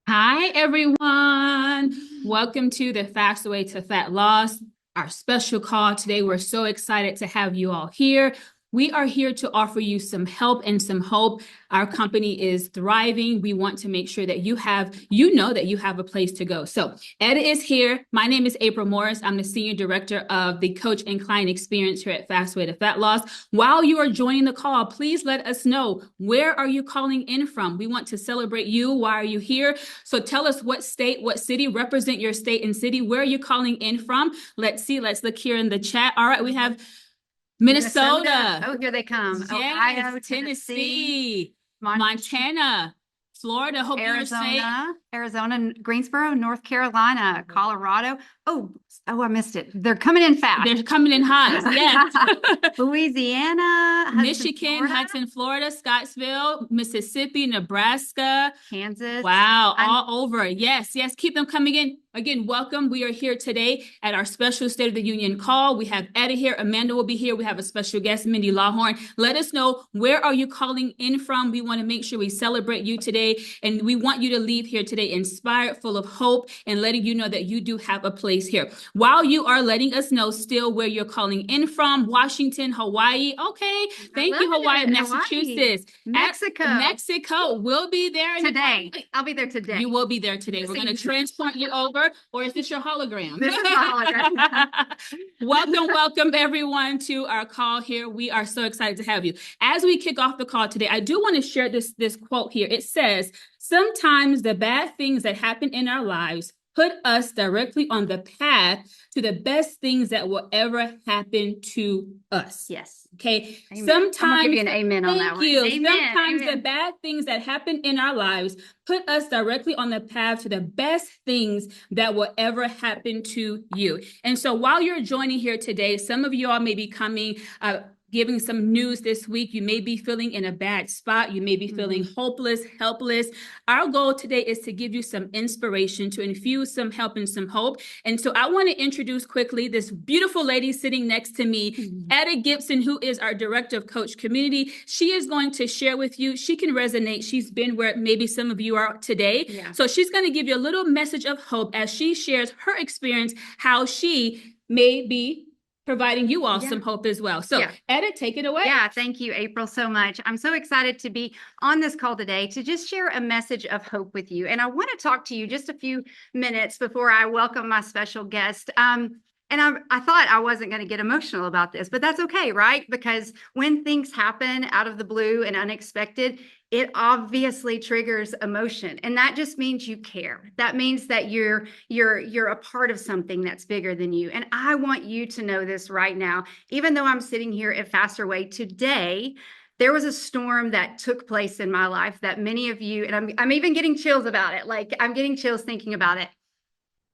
Hi, everyone. Welcome to the Fast Way to Fat Loss, our special call today. We're so excited to have you all here. We are here to offer you some help and some hope. Our company is thriving. We want to make sure that you know that you have a place to go. So Ed is here. My name is April Morris. I'm the Senior Director of the Coach and Client Experience here at Fast Way to Fat Loss. While you are joining the call, please let us know, where are you calling in from? We want to celebrate you. Why are you here? So tell us what state, what city, represent your state and city. Where are you calling in from? Let's see. Let's look here in the chat. All right, we have Minnesota. Oh, here they come. Yes, Ohio, Tennessee, Montana, Florida. Hope you're safe. Arizona, Greensboro, North Carolina, Colorado. I missed it. They're coming in fast. They're coming in hot. Yes. Louisiana, Michigan, Hudson, Florida, Scottsville, Mississippi, Nebraska, Kansas. Wow, all over. Yes, yes. Keep them coming in. Again, welcome. We are here today at our special State of the Union call. We have Etta here. Amanda will be here. We have a special guest, Mindy Lawhorn. Let us know, where are you calling in from? We want to make sure we celebrate you today. And we want you to leave here today inspired, full of hope, and letting you know that you do have a place here. While you are letting us know still where you're calling in from, Washington, Hawaii. Okay. Thank you, Hawaii, Massachusetts. Mexico. We'll be there today. I'll be there today. You will be there today. We're going to transport you over. Or is this your hologram? This is my hologram. Welcome everyone to our call here. We are so excited to have you. As we kick off the call today, I do want to share this quote here. It says, "Sometimes the bad things that happen in our lives put us directly on the path to the best things that will ever happen to us." Yes. Okay. Amen. Sometimes, I'm gonna give you an amen on that one. Amen. Sometimes the bad things that happen in our lives put us directly on the path to the best things that will ever happen to you. And so while you're joining here today, some of you all may be coming, giving some news this week. You may be feeling in a bad spot. You may be feeling hopeless, helpless. Our goal today is to give you some inspiration, to infuse some help and some hope. And so I want to introduce quickly this beautiful lady sitting next to me, Etta Gibson, who is our Director of Coach Community. She is going to share with you. She can resonate. She's been where maybe some of you are today. Yeah. So she's going to give you a little message of hope as she shares her experience, how she may be providing you all some hope as well. So Etta, take it away. Yeah, thank you, April, so much. I'm so excited to be on this call today to just share a message of hope with you. And I want to talk to you just a few minutes before I welcome my special guest. And I thought I wasn't going to get emotional about this, but that's okay, right? Because when things happen out of the blue and unexpected, it obviously triggers emotion. And that just means you care. That means that you're a part of something that's bigger than you. And I want you to know this right now. Even though I'm sitting here at Faster Way today, there was a storm that took place in my life that many of you, and I'm even getting chills about it. Like, I'm getting chills thinking about it.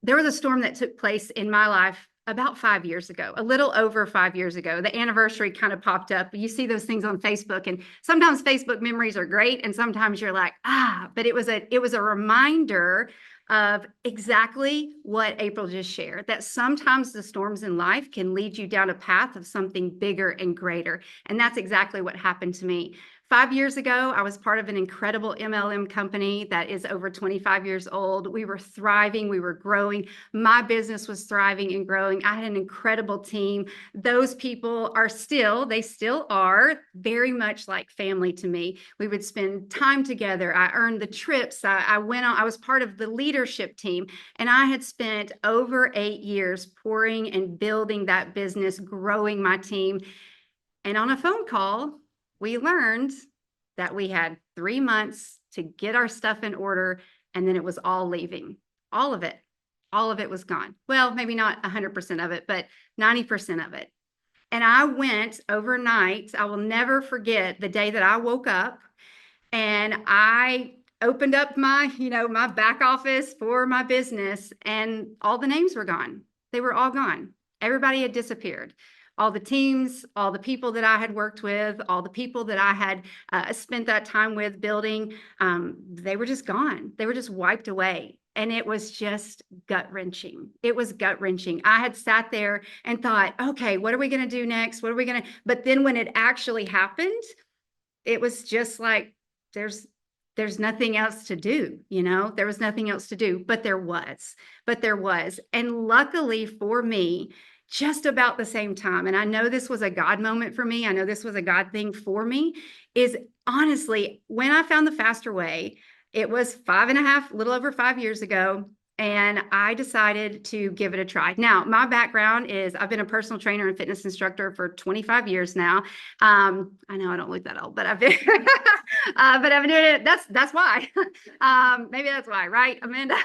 There was a storm that took place in my life about 5 years ago, a little over 5 years ago. The anniversary kind of popped up. You see those things on Facebook, and sometimes Facebook memories are great, and sometimes you're like, but it was a reminder of exactly what April just shared, that sometimes the storms in life can lead you down a path of something bigger and greater. And that's exactly what happened to me. 5 years ago, I was part of an incredible MLM company that is over 25 years old. We were thriving. We were growing. My business was thriving and growing. I had an incredible team. Those people they still are very much like family to me. We would spend time together. I earned the trips. I was part of the leadership team, and I had spent over 8 years pouring and building that business, growing my team. And on a phone call, we learned that we had 3 months to get our stuff in order, and then it was all leaving. All of it was gone. Well, maybe not 100% of it, but 90% of it. And I went overnight. I will never forget the day that I woke up and I opened up my back office for my business, and all the names were gone. They were all gone. Everybody had disappeared. All the teams, all the people that I had worked with, all the people that I had spent that time with building, they were just gone. They were just wiped away. And it was just gut-wrenching. It was gut-wrenching. I had sat there and thought, okay, what are we going to do next? But then when it actually happened, it was just like, there's there's nothing else to do, there was nothing else to do, but there was. And luckily for me, just about the same time, and I know this was a God moment for me, I know this was a God thing for me, is honestly, when I found the Faster Way, it was 5.5, little over 5 years ago. And I decided to give it a try. Now, my background is I've been a personal trainer and fitness instructor for 25 years now. I know I don't look that old, but I've been, but I've been doing it. That's why. Maybe that's why, right, Amanda?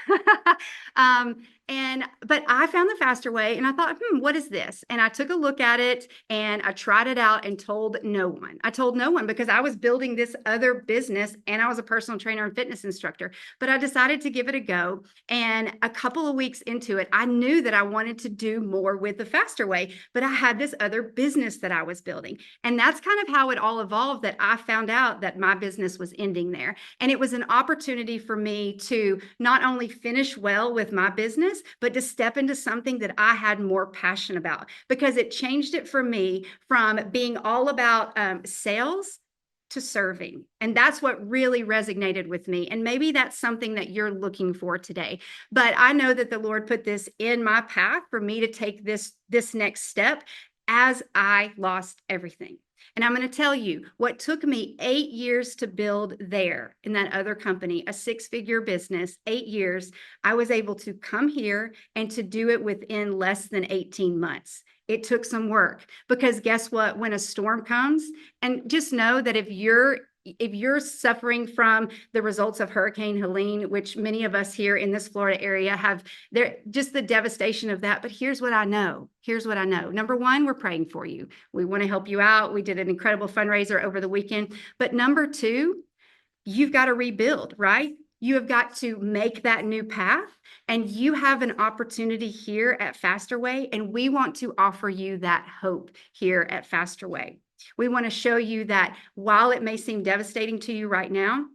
But I found the Faster Way and I thought, what is this? And I took a look at it and I tried it out and told no one. I told no one because I was building this other business and I was a personal trainer and fitness instructor. But I decided to give it a go. And a couple of weeks into it, I knew that I wanted to do more with the Faster Way, but I had this other business that I was building. And that's kind of how it all evolved, that I found out that my business was ending there. And it was an opportunity for me to not only finish well with my business, but to step into something that I had more passion about, because it changed it for me from being all about sales to serving. And that's what really resonated with me. And maybe that's something that you're looking for today. But I know that the Lord put this in my path for me to take this next step as I lost everything. And I'm going to tell you what took me 8 years to build there in that other company, a 6-figure business, 8 years, I was able to come here and to do it within less than 18 months. It took some work because guess what? When a storm comes, and just know that if you're suffering from the results of Hurricane Helene, which many of us here in this Florida area have, just the devastation of that. But here's what I know. Number one, we're praying for you. We want to help you out. We did an incredible fundraiser over the weekend. But number two, you've got to rebuild, right? You have got to make that new path, and you have an opportunity here at Faster Way, and we want to offer you that hope here at Faster Way. We want to show you that while it may seem devastating to you right now,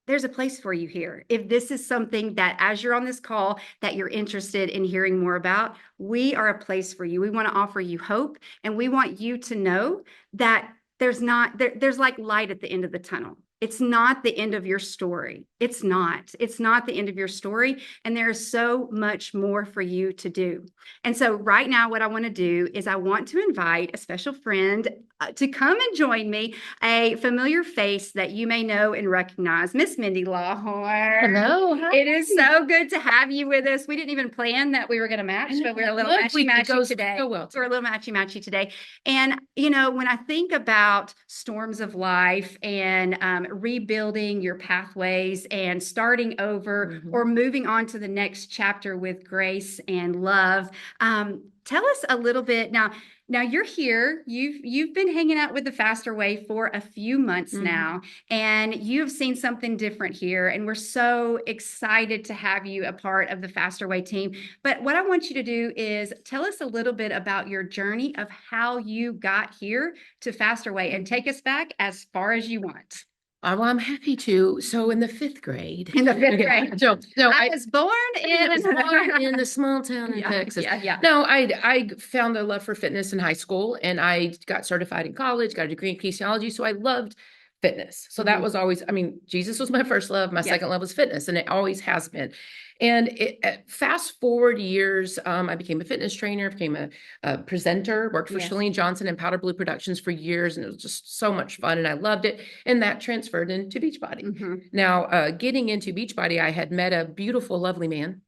there's a place for you here. If this is something that, as you're on this call, that you're interested in hearing more about, we are a place for you. We want to offer you hope, and we want you to know that there's like light at the end of the tunnel. It's not the end of your story. It's not the end of your story. And there's so much more for you to do. And so right now, what I want to do is I want to invite a special friend to come and join me, a familiar face that you may know and recognize, Miss Mindy Lawhorn. Hello. Hi. It is so good to have you with us. We didn't even plan that we were going to match, but we're a little matchy-matchy today. So well. We're a little matchy-matchy today. And, when I think about storms of life and rebuilding your pathways and starting over or moving on to the next chapter with grace and love, tell us a little bit now. Now you're here, you've been hanging out with the Faster Way for a few months now, and you've seen something different here. And we're so excited to have you a part of the Faster Way team. But what I want you to do is tell us a little bit about your journey of how you got here to Faster Way, and take us back as far as you want. Well, I'm happy to. So in the 5th grade. In the 5th grade. No, I was born in the small town in Texas. Yeah. No, I found a love for fitness in high school, and I got certified in college, got a degree in kinesiology. So I loved fitness. So that was always, Jesus was my first love. My second love was fitness, and it always has been. And fast forward years, I became a fitness trainer, became a presenter, worked for Chalene Johnson and Powder Blue Productions for years. And it was just so much fun, and I loved it. And that transferred into Beachbody. Now, getting into Beachbody, I had met a beautiful, lovely man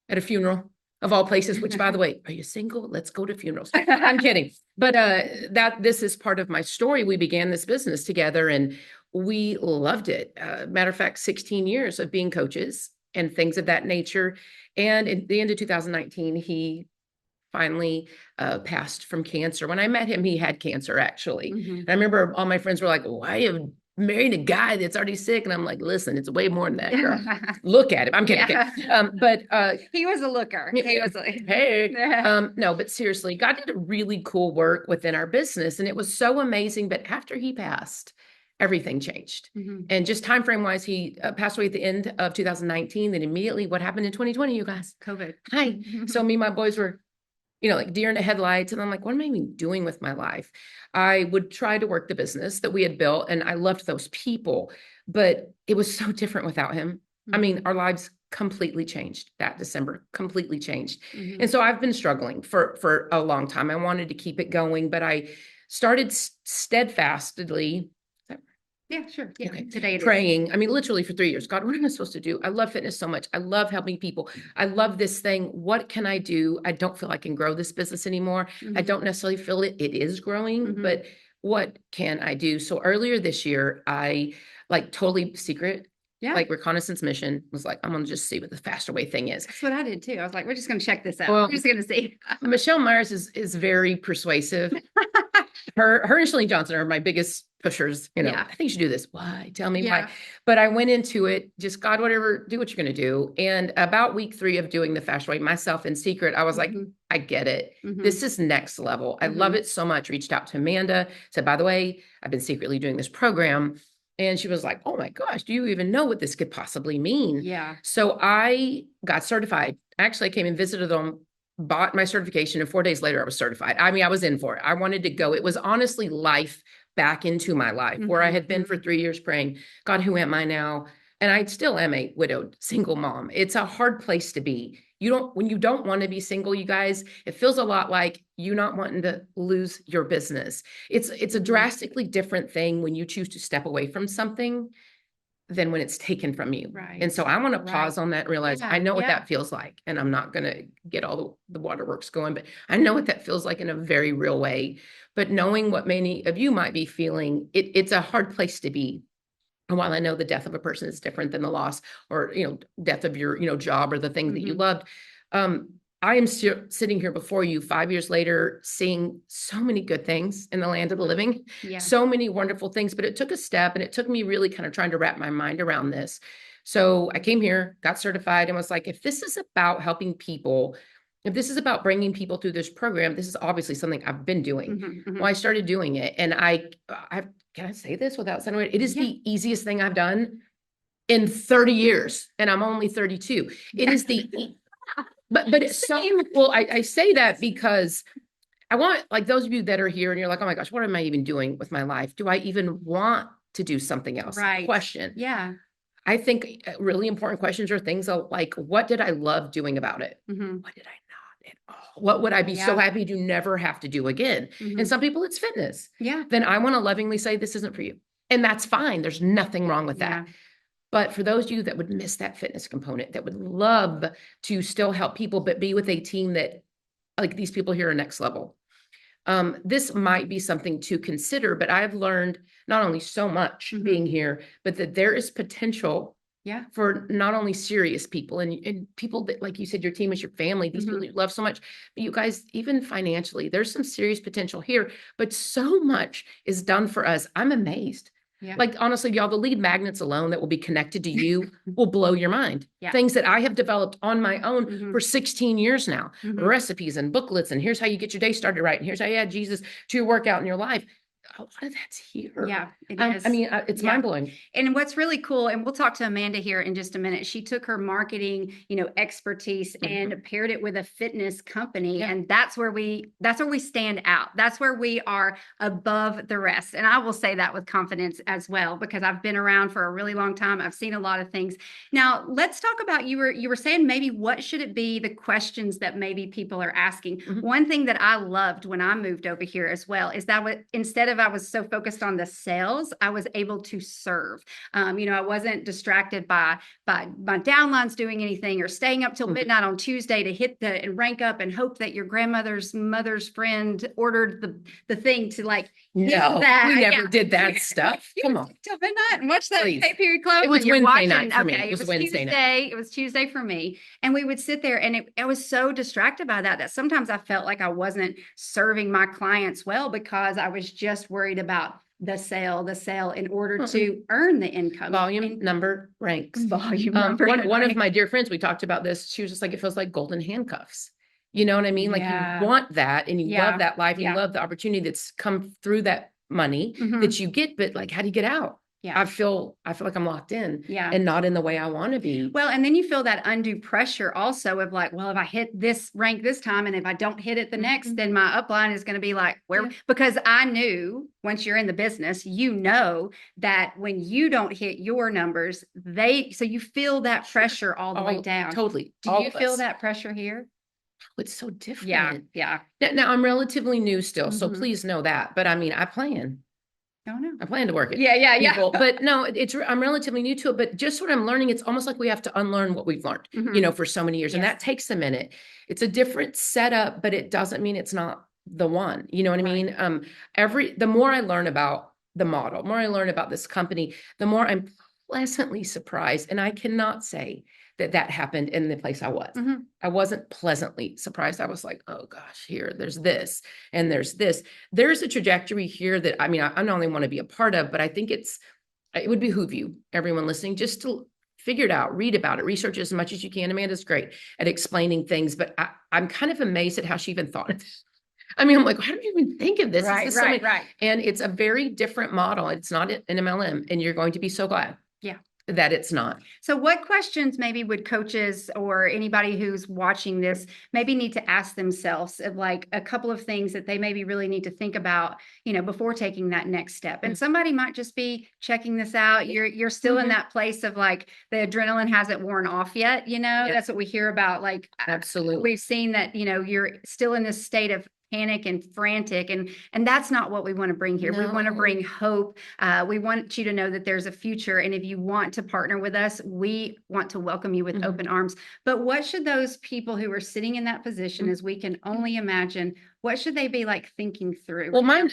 at a funeral of all places, which, by the way, are you single? Let's go to funerals. I'm kidding. But this is part of my story. We began this business together and we loved it. Matter of fact, 16 years of being coaches and things of that nature. And at the end of 2019, he finally passed from cancer. When I met him, he had cancer, actually. And I remember all my friends were like, why you married a guy that's already sick? And I'm like, listen, it's way more than that, girl. Look at him. I'm kidding. But he was a looker. He was like, hey. No, but seriously, God did a really cool work within our business, and it was so amazing. But after he passed, everything changed. And just time frame wise, he passed away at the end of 2019. Then immediately, what happened in 2020, you guys? COVID. Hi. So me and my boys were, like deer in the headlights. And I'm like, what am I even doing with my life? I would try to work the business that we had built, and I loved those people. but it was so different without him. I mean, Mhm. our lives completely changed that December, completely changed. Mhm. And so I've been struggling for a long time. I wanted to keep it going, but I started steadfastly Yeah, sure. Yeah. Okay. Today it is. praying. I mean, literally for 3 years. God, what am I supposed to do? I love fitness so much. I love helping people. I love this thing. What can I do? I don't feel I can grow this business anymore. I Mhm. don't necessarily feel it is growing, Mhm. but what can I do? So earlier this year, I like totally secret, Yeah. like reconnaissance mission was like, I'm gonna just see what the faster way thing is. That's what I did too. I was like, we're just going to check this out. Well, We're just going to see. Michelle Myers is very persuasive. Her and Shalene Johnson are my biggest pushers. Yeah. I think you should do this. Why? Tell me Yeah. why. But I went into it, just God, whatever, do what you're going to do. And about week 3 of doing the fast way, myself in secret, I was like, Mhm. I get it. Mhm. This is next level. I love Mhm. it so much. Reached out to Amanda, said, by the way, I've been secretly doing this program. And she was like, oh my gosh, do you even know what this could possibly mean? Yeah. So I got certified. Actually, I came and visited them, bought my certification, and 4 days later I was certified. I mean, I was in for it. I wanted to go. It was honestly life back into my life where I Mhm. had been for 3 years praying, God, who am I now? And I still am a widowed single mom. It's a hard place to be. When you don't want to be single, you guys, it feels a lot like you not wanting to lose your business. It's a Mhm. drastically different thing when you choose to step away from something than when it's taken from you. Right. And so I want to Right. pause on that and realize Yeah, I know what yeah. that feels like. And I'm not going to get all the waterworks going, but I know what that feels like in a very real way. But knowing what many of you might be feeling, it's a hard place to be. And while I know the death of a person is different than the loss or, death of your, job or the things that you Mhm. loved, I am sitting here before you 5 years later, seeing so many good things in the land of the living, Yeah. so many wonderful things, but it took a step and it took me really kind of trying to wrap my mind around this. So I came here, got certified, and was like, if this is about helping people, if this is about bringing people through this program, this is obviously something I've been doing. Mhm. Mhm. Well, I started doing it, and can I say this without sounding weird? It is Yeah. the easiest thing I've done in 30 years, and I'm only 32. It is but it's so, Same. well, I say that because I want, like, those of you that are here and you're like, oh my gosh, what am I even doing with my life? Do I even want to do something else? Right. Question. Yeah. I think really important questions are things like, what did I love doing about it? Mhm. What did I not at all? What would I be so Yeah. happy to never have to do again? Mhm. And some people it's fitness. Yeah. Then I want to lovingly say, this isn't for you. And that's fine. There's nothing wrong with that. Yeah. But for those of you that would miss that fitness component, that would love to still help people, but be with a team that, like, these people here are next level. This might be something to consider, but I've learned not only so much Mhm. being here, but that there is potential Yeah. for not only serious people and people that, like you said, your team is your family, these people Mhm. you love so much, but you guys, even financially, there's some serious potential here, but so much is done for us. I'm amazed. Yeah. Like, honestly, y'all, the lead magnets alone that will be connected to you will blow your mind. Yeah. Things that I have developed on my own Mhm. for 16 years now, Mhm. recipes and booklets, and here's how you get your day started right, and here's how you add Jesus to your workout in your life. A lot of that's here. Yeah. It I is. mean, it's Yeah. mind blowing. And what's really cool, and we'll talk to Amanda here in just a minute. She took her marketing, expertise and paired it with a fitness company. Yeah. And that's where we stand out. That's where we are above the rest. And I will say that with confidence as well, because I've been around for a really long time. I've seen a lot of things. Now, let's talk about, you were saying maybe what should it be, the questions that maybe people are asking. Mhm. One thing that I loved when I moved over here as well is that instead of I was so focused on the sales, I was able to serve. I wasn't distracted by my downlines doing anything or staying up till Mhm. midnight on Tuesday to hit and rank up and hope that your grandmother's mother's friend ordered the thing to hit No, that. we never Yeah. did that stuff. You Come would on. stay till midnight and watch that Please. pay period close. It was and you're Wednesday watching. night for me. Okay, It was Wednesday night. It was Tuesday for me, and we would sit there, and I was so distracted by that sometimes I felt like I wasn't serving my clients well because I was just worried about the sale in order to earn the income. Volume, And number, ranks. volume number. One of my dear friends, we talked about this. She was just like, it feels like golden handcuffs. You know what I mean? Like, Yeah. you want that and you Yeah. love that life and Yeah. you love the opportunity that's come through that money Mhm. that you get, but like, how do you get out? Yeah. I feel like I'm locked in Yeah. and not in the way I want to be. Well, and then you feel that undue pressure also of like, well, if I hit this rank this time and if I don't hit it the next, then my upline is going to be like, where? Yeah. Because I knew once you're in the business, you know that when you don't hit your numbers, so you feel that pressure all the way down. Totally. Do all you of feel us. that pressure here? It's so different. Yeah. Yeah. Now I'm relatively new still, so Mhm. please know that. But I mean, I Oh, no. plan to work it. Yeah. Yeah. Yeah. People, but no, I'm relatively new to it, but just what I'm learning, it's almost like we have to unlearn what we've learned, Mhm. for so many years. And Yes. that takes a minute. It's a different setup, but it doesn't mean it's not the one, you know what I Right. mean? The more I learn about the model, the more I learn about this company, the more I'm pleasantly surprised. And I cannot say that happened in the place I was. Mhm. I wasn't pleasantly surprised. I was like, oh gosh, there's this and there's this. There's a trajectory here that, I mean, I not only want to be a part of, but I think it would behoove you, everyone listening, just to figure it out, read about it, research as much as you can. Amanda's great at explaining things, but I'm kind of amazed at how she even thought of this. I mean, I'm like, how do you even think of this? Right. It's just Right. Right. and it's a very different model. It's not an MLM, and you're going to be so glad. Yeah. That it's not. So what questions maybe would coaches or anybody who's watching this maybe need to ask themselves of like a couple of things that they maybe really need to think about, before taking that next step? And somebody might just be checking this out. You're still in that place of like the adrenaline hasn't worn off yet, that's what we hear about. Like Absolutely. we've seen that, you're still in this state of panic and frantic, and that's not what we want to bring here. We want to No. bring hope. We want you to know that there's a future, and if you want to partner with us, we want to welcome you with Mhm. open arms. But what should those people who are sitting in that position, as we can only imagine, what should they be like thinking through? Well, mine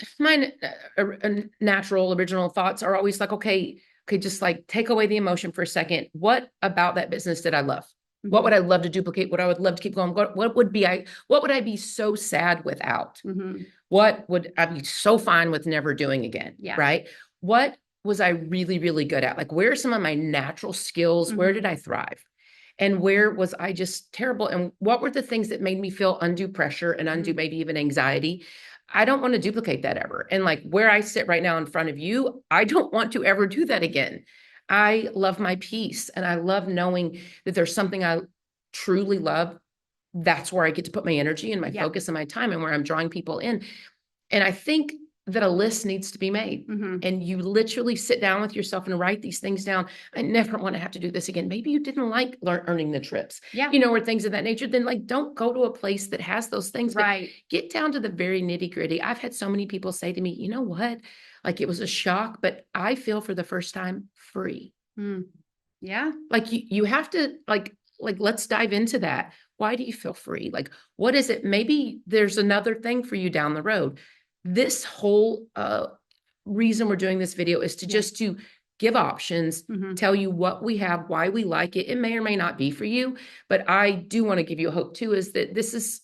natural original thoughts are always like, okay, just like take away the emotion for a second. What about that business did I love? What would I love to duplicate? What I would love to keep going? What would I be so sad without? Mhm. What would I be so fine with never doing again? Yeah. Right. What was I really, really good at? Like, where are some of my natural skills? Where did I thrive? And where was I just terrible? And what were the things that made me feel undue pressure and undue, maybe even anxiety? I don't want to duplicate that ever. And like where I sit right now in front of you, I don't want to ever do that again. I love my peace, and I love knowing that there's something I truly love. That's where I get to put my energy and my Yeah. focus and my time, and where I'm drawing people in. And I think that a list needs to be made, Mhm. and you literally sit down with yourself and write these things down. I never want to have to do this again. Maybe you didn't like earning the trips, Yeah. or things of that nature. Then like, don't go to a place that has those things, but Right. get down to the very nitty gritty. I've had so many people say to me, you know what? Like, it was a shock, but I feel for the first time free. Mm. Yeah. Like you have to like, let's dive into that. Why do you feel free? Like, what is it? Maybe there's another thing for you down the road. This whole reason we're doing this video is to just to give options, Mhm. tell you what we have, why we like it. It may or may not be for you, but I do want to give you a hope too, is that this is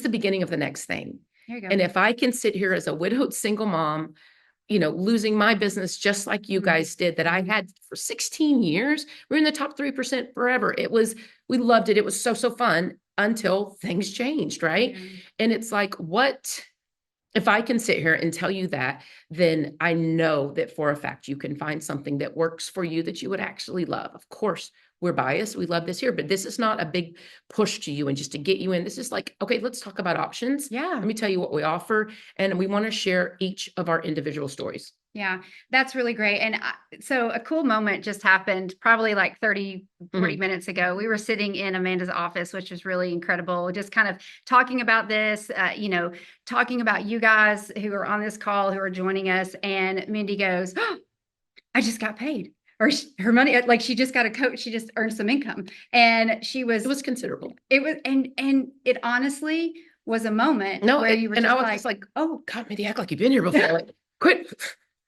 the beginning of the next thing. There you go. And if I can sit here as a widowed single mom, losing my business just like you guys did, that I had for 16 years, we're in the top 3% forever. We loved it. It was so, so fun until things changed. Right. Mhm. And it's like, if I can sit here and tell you that, then I know that for a fact, you can find something that works for you that you would actually love. Of course, we're biased. We love this here, but this is not a big push to you and just to get you in. This is like, okay, let's talk about options. Yeah. Let me tell you what we offer. And we want to share each of our individual stories. Yeah, that's really great. And so a cool moment just happened probably like 30, 40 minutes ago. We were sitting in Amanda's office, which was really incredible. Just kind of talking about this, talking about you guys who are on this call, who are joining us. And Mindy goes, oh, I just got paid. Or her money, like she just got a coach, she just earned some income. And It was considerable. it was, and it honestly was a moment No, where you were and just I was like, just like, oh God, Mindy, act like you've been here before. Like, quit.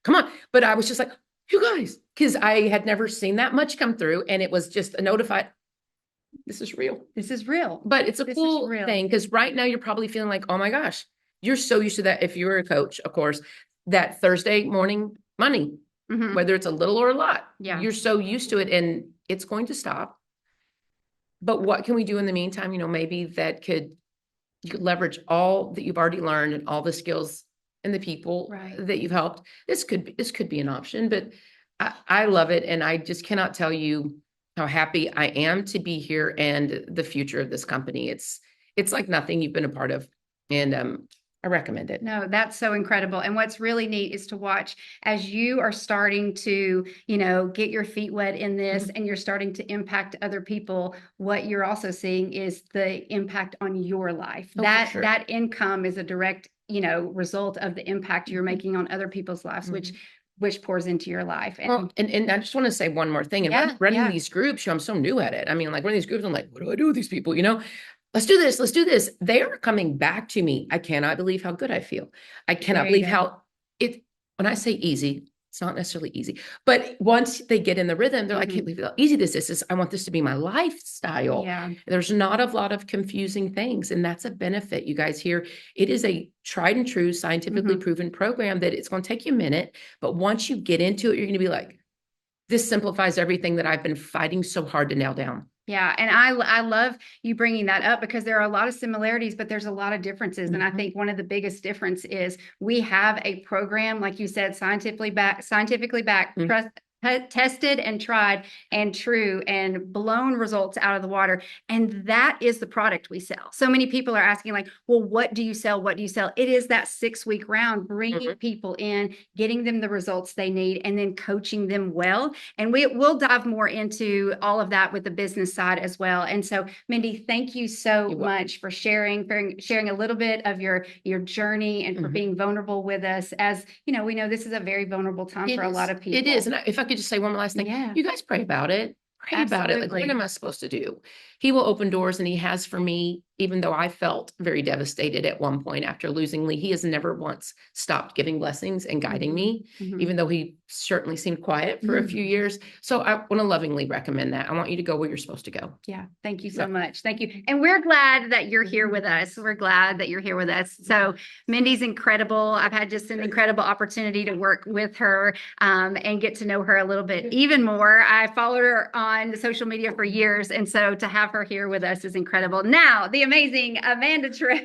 Come on. But I was just like, you guys, because I had never seen that much come through. And it was just a notified, this is real. this is real. But it's a This is cool real. thing, because right now you're probably feeling like, oh my gosh, you're so used to that. If you're a coach, of course, that Thursday morning money, Mhm. whether it's a little or a lot, Yeah. you're so used to it, and it's going to stop. But what can we do in the meantime? Maybe you could leverage all that you've already learned and all the skills and the people Right. that you've helped, this could be an option, but I love it. And I just cannot tell you how happy I am to be here and the future of this company. It's like nothing you've been a part of. And I recommend it. No, that's so incredible. And what's really neat is to watch as you are starting to, get your feet wet in this and you're starting to impact other people. What you're also seeing is the impact on your life. Oh, for That sure. that income is a direct, result of the impact you're making on other people's lives, which pours into your life. And Well, and I just want to say one more thing. And Yeah, running yeah. these groups, I'm so new at it. I mean, like running these groups, I'm like, what do I do with these people? Let's do this. Let's do this. They are coming back to me. I cannot believe how good I feel. I cannot There you believe go. how when I say easy, it's not necessarily easy, but once they get in the rhythm, they're like, I can't believe how easy this is. I want this to be my lifestyle. Yeah. There's not a lot of confusing things. And that's a benefit, you guys here. It is a tried and true, scientifically proven program that it's going to take you a minute. But once you get into it, you're going to be like, this simplifies everything that I've been fighting so hard to nail down. Yeah. And I love you bringing that up because there are a lot of similarities, but there's a lot of differences. And I think one of the biggest difference is we have a program, like you said, scientifically backed, tested and tried and true and blown results out of the water. And that is the product we sell. So many people are asking like, well, what do you sell? What do you sell? It is that 6-week round, bringing people in, getting them the results they need, and then coaching them well. And we'll dive more into all of that with the business side as well. And so Mindy, thank you so much for sharing a little bit of your journey and for being vulnerable with us. As we know this is a very vulnerable time for a lot of people. It is. And if I could just say one more last thing, you guys pray about it. Pray about it. Like, what am I supposed to do? He will open doors, and he has for me, even though I felt very devastated at one point after losing Lee. He has never once stopped giving blessings and guiding me, even though he certainly seemed quiet for a few years. So I want to lovingly recommend that. I want you to go where you're supposed to go. Yeah. Thank you so much. Thank you. And we're glad that you're here with us. We're glad that you're here with us. So Mindy's incredible. I've had just an incredible opportunity to work with her and get to know her a little bit even more. I followed her on social media for years. And so to have her here with us is incredible. Now, the amazing Amanda Tress.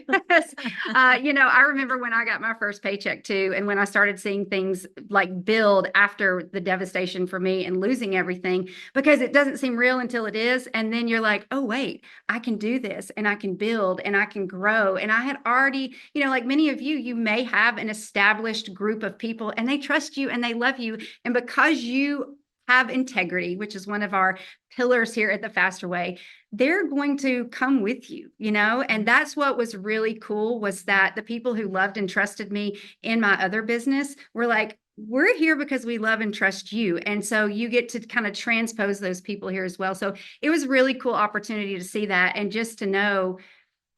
I remember when I got my first paycheck too. And when I started seeing things like build after the devastation for me and losing everything, because it doesn't seem real until it is. And then you're like, oh, wait, I can do this and I can build and I can grow. And I had already, like many of you, you may have an established group of people and they trust you and they love you. And because you have integrity, which is one of our pillars here at the Faster Way, they're going to come with you, and that's what was really cool, was that the people who loved and trusted me in my other business were like, we're here because we love and trust you. And so you get to kind of transpose those people here as well. So it was a really cool opportunity to see that and just to know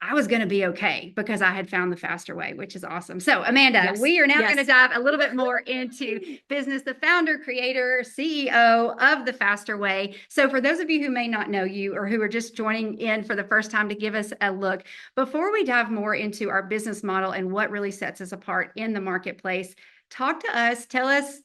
I was going to be okay because I had found the Faster Way, which is awesome. So Amanda, we are now going to dive a little bit more into business, the founder, creator, CEO of the Faster Way. So for those of you who may not know you or who are just joining in for the first time, to give us a look, before we dive more into our business model and what really sets us apart in the marketplace, talk to us, tell us,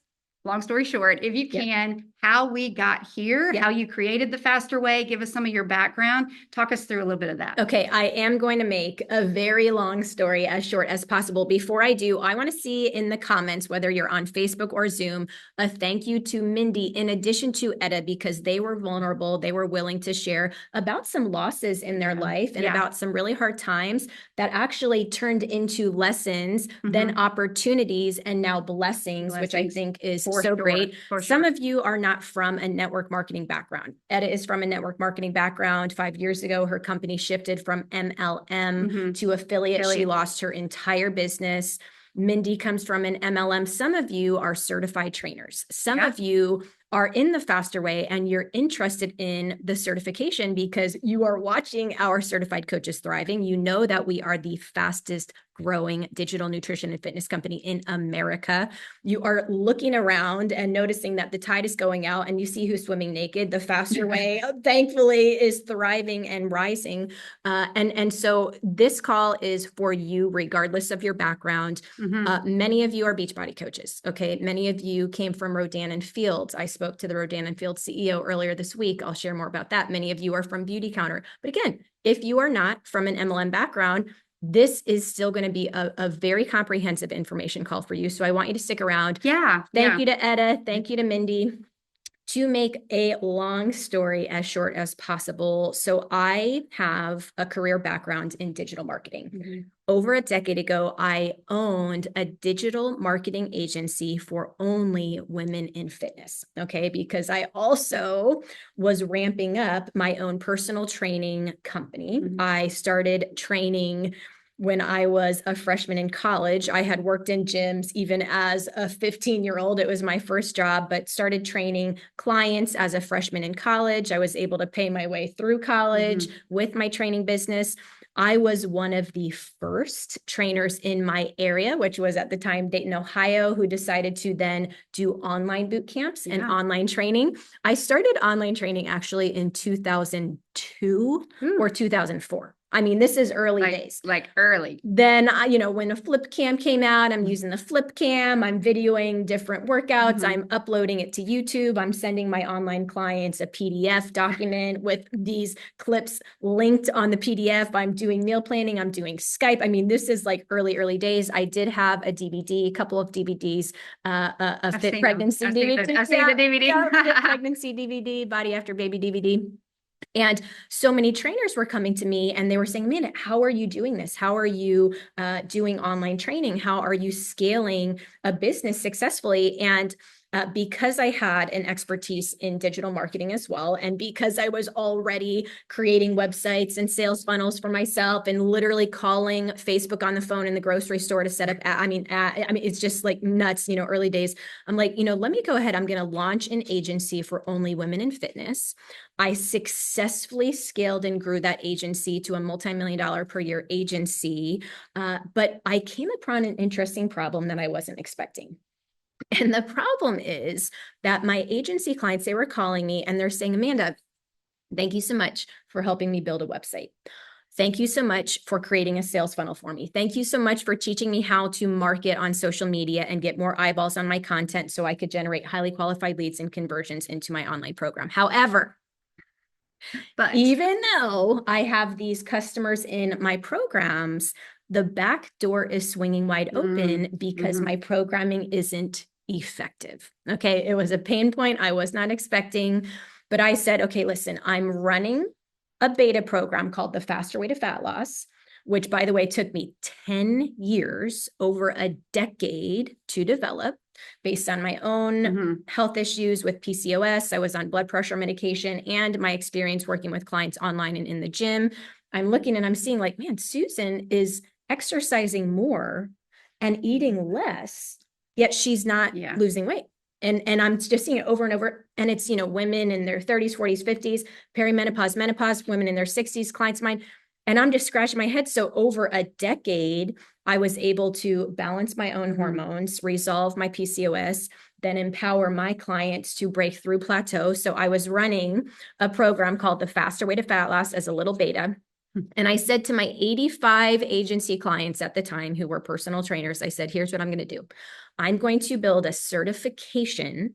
long story short, if you can, how we got here, how you created the Faster Way, give us some of your background, talk us through a little bit of that. Okay, I am going to make a very long story as short as possible. Before I do, I want to see in the comments, whether you're on Facebook or Zoom, a thank you to Mindy, in addition to Etta, because they were vulnerable. They were willing to share about some losses in their life and about some really hard times that actually turned into lessons, then opportunities, and now blessings, which I think is so great. Some of you are not from a network marketing background. Etta is from a network marketing background. 5 years ago, her company shifted from MLM to affiliate. She lost her entire business. Mindy comes from an MLM. Some of you are certified trainers. Some of you are in the Faster Way and you're interested in the certification because you are watching our certified coaches thriving. You know that we are the fastest growing digital nutrition and fitness company in America. You are looking around and noticing that the tide is going out and you see who's swimming naked. The Faster Way, thankfully, is thriving and rising. And so this call is for you, regardless of your background. Many of you are Beachbody coaches. Okay. Many of you came from Rodan and Fields. I spoke to the Rodan and Fields CEO earlier this week. I'll share more about that. Many of you are from Beauty Counter. But again, if you are not from an MLM background, this is still going to be a very comprehensive information call for you. So I want you to stick around. Yeah. Thank you to Etta. Thank you to Mindy. To make a long story as short as possible, so I have a career background in digital marketing. Mhm. Over a decade ago, I owned a digital marketing agency for only women in fitness. Okay. Because I also was ramping up my own personal training company. Mhm. I started training when I was a freshman in college. I had worked in gyms even as a 15-year-old. It was my first job, but started training clients as a freshman in college. I was able to pay my way through college with my training business. I was one of the first trainers in my area, which was at the time Dayton, Ohio, who decided to then do online boot camps and Yeah. online training. I started online training actually in 2002 or 2004. I mean, this is early days. Like early. Then, when a flip cam came out, I'm using the flip cam, I'm videoing different workouts, I'm uploading it to YouTube, I'm sending my online clients a PDF document with these clips linked on the PDF. I'm doing meal planning, I'm doing Skype. I mean, this is like early days. I did have a DVD, a couple of DVDs, a fit pregnancy DVD. I've seen the DVD. Fit pregnancy DVD, body after baby DVD. And so many trainers were coming to me and they were saying, man, how are you doing this? How are you doing online training? How are you scaling a business successfully? And because I had an expertise in digital marketing as well, and because I was already creating websites and sales funnels for myself and literally calling Facebook on the phone in the grocery store to set up, it's just like nuts, early days. I'm like, let me go ahead. I'm going to launch an agency for only women in fitness. I successfully scaled and grew that agency to a multi-million-dollar per year agency. But I came upon an interesting problem that I wasn't expecting. And the problem is that my agency clients, they were calling me and they're saying, Amanda, thank you so much for helping me build a website. Thank you so much for creating a sales funnel for me. Thank you so much for teaching me how to market on social media and get more eyeballs on my content so I could generate highly qualified leads and conversions into my online program. However, But even though I have these customers in my programs, the back door is swinging wide open because my programming isn't effective. Okay. It was a pain point I was not expecting, but I said, okay, listen, I'm running a beta program called the Faster Way to Fat Loss, which by the way, took me 10 years, over a decade to develop based on my own health issues with PCOS. I was on blood pressure medication and my experience working with clients online and in the gym. I'm looking and I'm seeing like, man, Susan is exercising more and eating less, yet she's not losing weight. And I'm just seeing it over and over. And it's, women in their 30s, 40s, 50s, perimenopause, menopause, women in their 60s, clients of mine. And I'm just scratching my head. So over a decade, I was able to balance my own hormones, resolve my PCOS, then empower my clients to break through plateau. So I was running a program called the Faster Way to Fat Loss as a little beta. And I said to my 85 agency clients at the time who were personal trainers, I said, here's what I'm going to do. I'm going to build a certification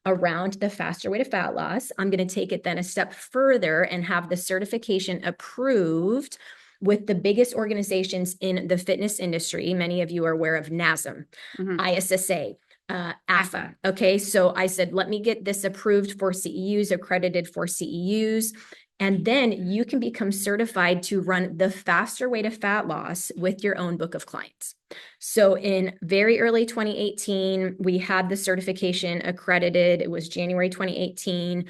around the Faster Way to Fat Loss. I'm going to take it then a step further and have the certification approved with the biggest organizations in the fitness industry. Many of you are aware of NASM, ISSA, AFA. Okay. So I said, let me get this approved for CEUs, accredited for CEUs. And then you can become certified to run the Faster Way to Fat Loss with your own book of clients. So in very early 2018, we had the certification accredited. It was January 2018.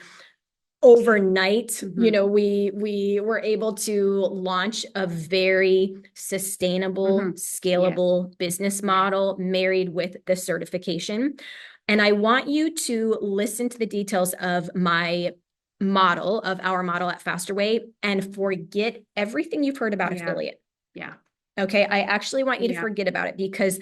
Overnight, we were able to launch a very sustainable, scalable business model married with the certification. And I want you to listen to the details of our model at Faster Way and forget everything you've heard about affiliate. Yeah. Okay. I actually want you to forget about it because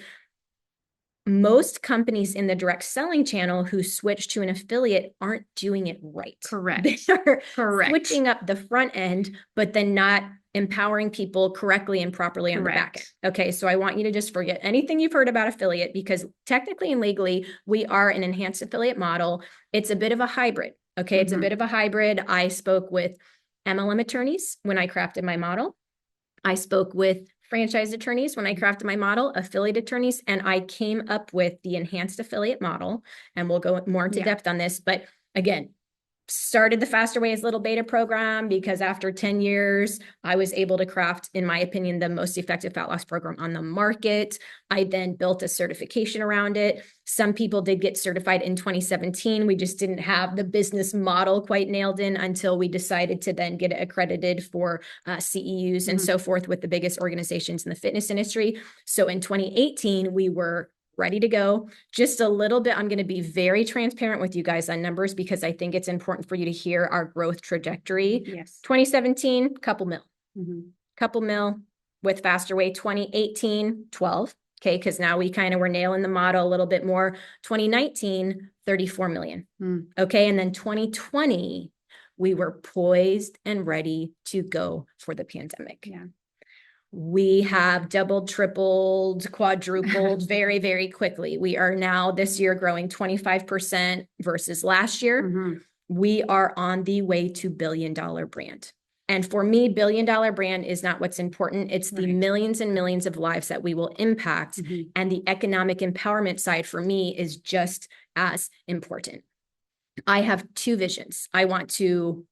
most companies in the direct selling channel who switch to an affiliate aren't doing it right. Correct. They're Correct. switching up the front end, but then not empowering people correctly and properly on the back end. Okay. So I want you to just forget anything you've heard about affiliate because technically and legally, we are an enhanced affiliate model. It's a bit of a hybrid. Okay. It's a bit of a hybrid. I spoke with MLM attorneys when I crafted my model. I spoke with franchise attorneys when I crafted my model, affiliate attorneys, and I came up with the enhanced affiliate model. And we'll go more into Yeah. depth on this. But again, started the Faster Way as little beta program because after 10 years, I was able to craft, in my opinion, the most effective fat loss program on the market. I then built a certification around it. Some people did get certified in 2017. We just didn't have the business model quite nailed in until we decided to then get it accredited for CEUs and Mhm. so forth with the biggest organizations in the fitness industry. So in 2018, we were ready to go. Just a little bit, I'm going to be very transparent with you guys on numbers because I think it's important for you to hear our growth trajectory. Yes. 2017, couple mil Mhm. with Faster Way. 2018, 12. Okay, because now we kind of were nailing the model a little bit more. 2019, 34 million. Mm. Okay, and then 2020, we were poised and ready to go for the pandemic. Yeah. We have doubled, tripled, quadrupled very, very quickly. We are now this year growing 25% versus last year. Mhm. We are on the way to $1 billion brand. And for me, $1 billion brand is not what's important. It's the Right. millions and millions of lives that we will impact. Mhm. And the economic empowerment side for me is just as important. I have two visions. I want to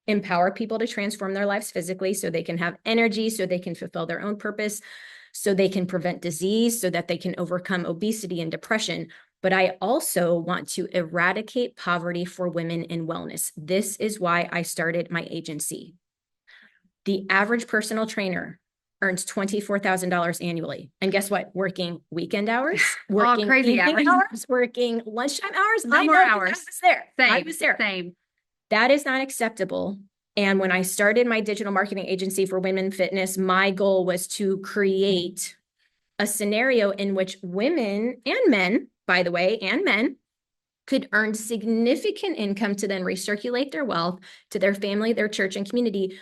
empower people to transform their lives physically so they can have energy, so they can fulfill their own purpose, so they can prevent disease, so that they can overcome obesity and depression. But I also want to eradicate poverty for women in wellness. This is why I started my agency. The average personal trainer earns $24,000 annually. And guess what? Working weekend hours, working crazy evening hours. hours, working lunchtime hours. No I more know, 'cause hours. I was there. I Same. was there. Same. That is not acceptable. And when I started my digital marketing agency for women fitness, my goal was to create a scenario in which women and men, by the way, and men could earn significant income to then recirculate their wealth to their family, their church, and community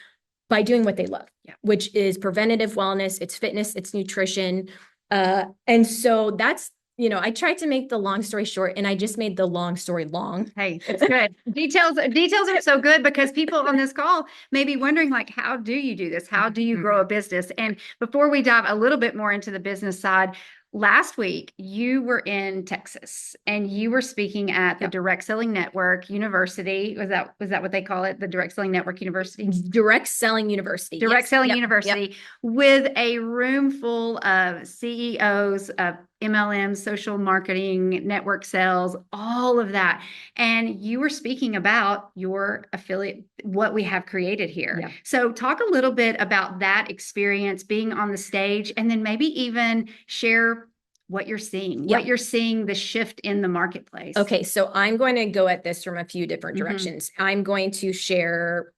by doing what they love, which is preventative wellness, it's fitness, it's nutrition. And so that's, I tried to make the long story short and I just made the long story long. Hey, it's good. Details are so good because people on this call may be wondering, like, how do you do this? How do you grow a business? And before we dive a little bit more into the business side, last week you were in Texas and you were speaking at the Direct Selling Network University. Was that what they call it? The Direct Selling Network University? Direct Selling University. Direct Yes. Selling Yep. University Yep. with a room full of CEOs of MLM, social marketing, network sales, all of that. And you were speaking about your affiliate, what we have created here. Yeah. So talk a little bit about that experience being on the stage, and then maybe even share what you're seeing, the shift in the marketplace. Okay. So I'm going to go at this from a few different Mhm. directions. I'm going to share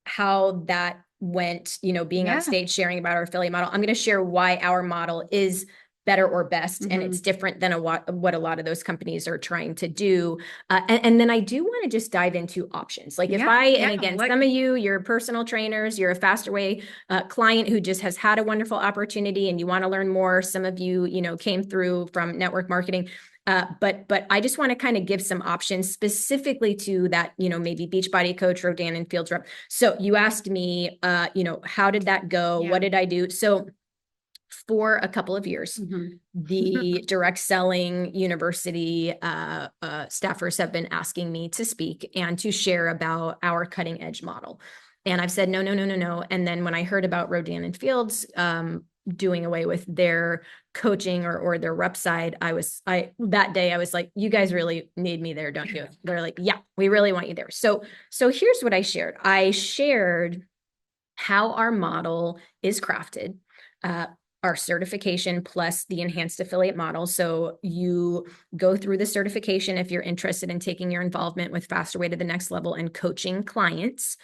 how that went, being Yeah. on stage, sharing about our affiliate model. I'm going to share why our model is better or best, and Mhm. it's different than what a lot of those companies are trying to do. And then I do want to just dive into options. Like and again, some of you, you're personal trainers, you're a Faster Way client who just has had a wonderful opportunity and you want to learn more. Some of you, came through from network marketing. But I just want to kind of give some options specifically to that, maybe Beachbody coach, Rodan and Fields rep. So you asked me, how did that go? Yeah. What did I do? So for a couple of years, Mhm. the Direct Selling University staffers have been asking me to speak and to share about our cutting edge model. And I've said, no. And then when I heard about Rodan and Fields doing away with their coaching or their rep side, that day I was like, you guys really need me there, don't you? They're like, yeah, we really want you there. So here's what I shared. I shared how our model is crafted, our certification plus the enhanced affiliate model. So you go through the certification if you're interested in taking your involvement with Faster Way to the next level and coaching clients.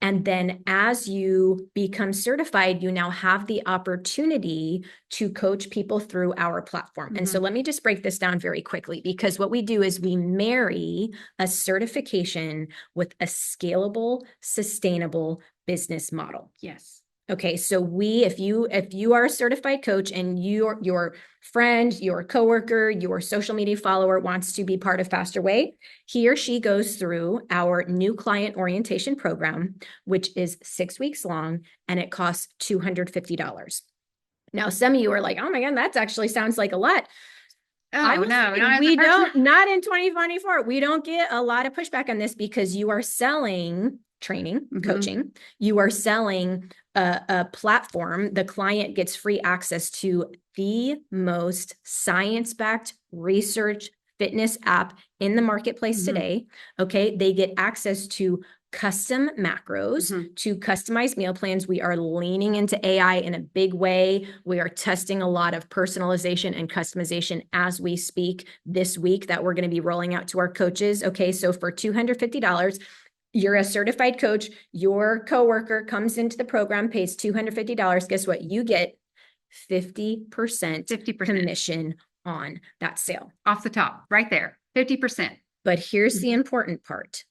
And then as you become certified, you now have the opportunity to coach people through our platform. And so let me just break this down very quickly, because what we do is we marry a certification with a scalable, sustainable business model. Yes. Okay, so if you are a certified coach and your friend, your coworker, your social media follower wants to be part of Faster Way, he or she goes through our new client orientation program, which is 6 weeks long, and it costs $250. Now, some of you are like, oh my God, that actually sounds like a lot. I Oh, will no, say, not as a we person. don't, not in 2024. We don't get a lot of pushback on this because you are selling training, Mhm. coaching. You are selling a platform. The client gets free access to the most science-backed research fitness app in the marketplace Mhm. today. Okay. They get access to custom macros, Mhm. to customized meal plans. We are leaning into AI in a big way. We are testing a lot of personalization and customization as we speak this week that we're going to be rolling out to our coaches. Okay, so for $250, you're a certified coach, your coworker comes into the program, pays $250. Guess what? You get 50% 50% commission on that sale. off the top, right there, 50%. But here's the Mhm. important part.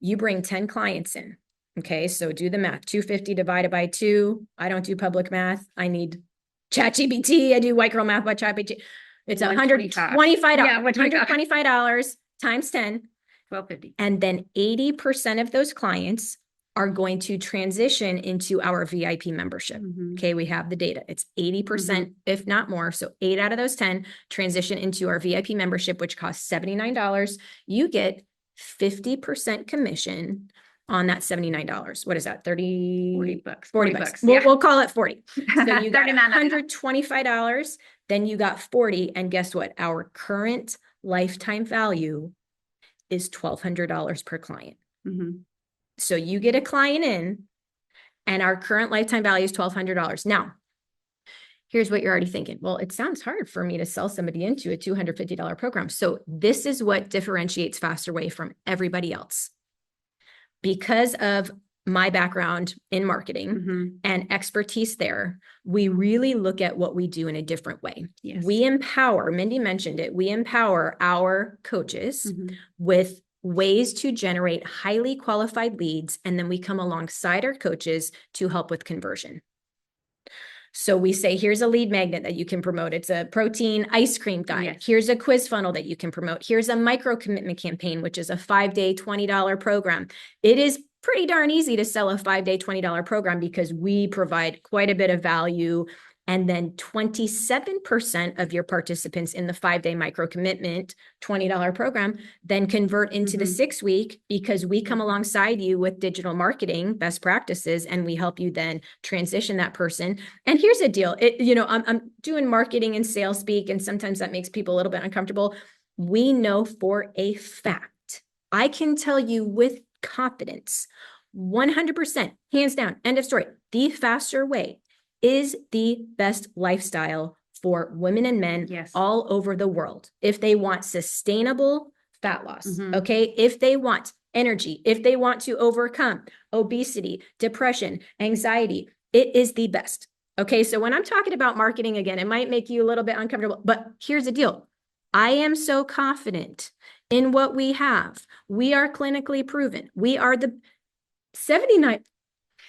You bring 10 clients in. Okay, so do the math. 250 divided by 2. I don't do public math. I need ChatGPT. I do white girl math by ChatGPT. It's $125. Yeah, $125. $125 times 10. 1250. And then 80% of those clients are going to transition into our VIP membership. Mhm. Okay, we have the data. It's 80%, if not more. So 8 out of those 10 transition into our VIP membership, which costs $79. You get 50% commission on that $79. What is that? 30, 40 bucks. 40 40 bucks. bucks. We'll, Yeah. we'll call it 40. So you got $39.99. $125, then you got 40. And guess what? Our current lifetime value is $1,200 per client. Mhm. So you get a client in and our current lifetime value is $1,200. Now, here's what you're already thinking. Well, it sounds hard for me to sell somebody into a $250 program. So this is what differentiates FasterWay from everybody else. Because of my background in marketing Mhm. and expertise there, we really look at what we do in a different way. Yes. We empower, Mindy mentioned it, we empower our coaches Mhm. with ways to generate highly qualified leads, and then we come alongside our coaches to help with conversion. So we say, here's a lead magnet that you can promote. It's a protein ice cream guide. Yes. Here's a quiz funnel that you can promote. Here's a micro commitment campaign, which is a 5-day, $20 program. It is pretty darn easy to sell a 5-day, $20 program because we provide quite a bit of value. And then 27% of your participants in the 5-day micro commitment $20 program then convert into the Mhm. 6-week because we come alongside you with digital marketing best practices and we help you then transition that person. And here's the deal. I'm doing marketing and sales speak, and sometimes that makes people a little bit uncomfortable. We know for a fact, I can tell you with confidence, 100%, hands down, end of story. The Faster Way is the best lifestyle for women and men Yes. all over the world. If they want sustainable fat loss, Mhm. okay? If they want energy, if they want to overcome obesity, depression, anxiety, it is the best. Okay, so when I'm talking about marketing again, it might make you a little bit uncomfortable, but here's the deal. I am so confident in what we have. We are clinically proven. We are the 79.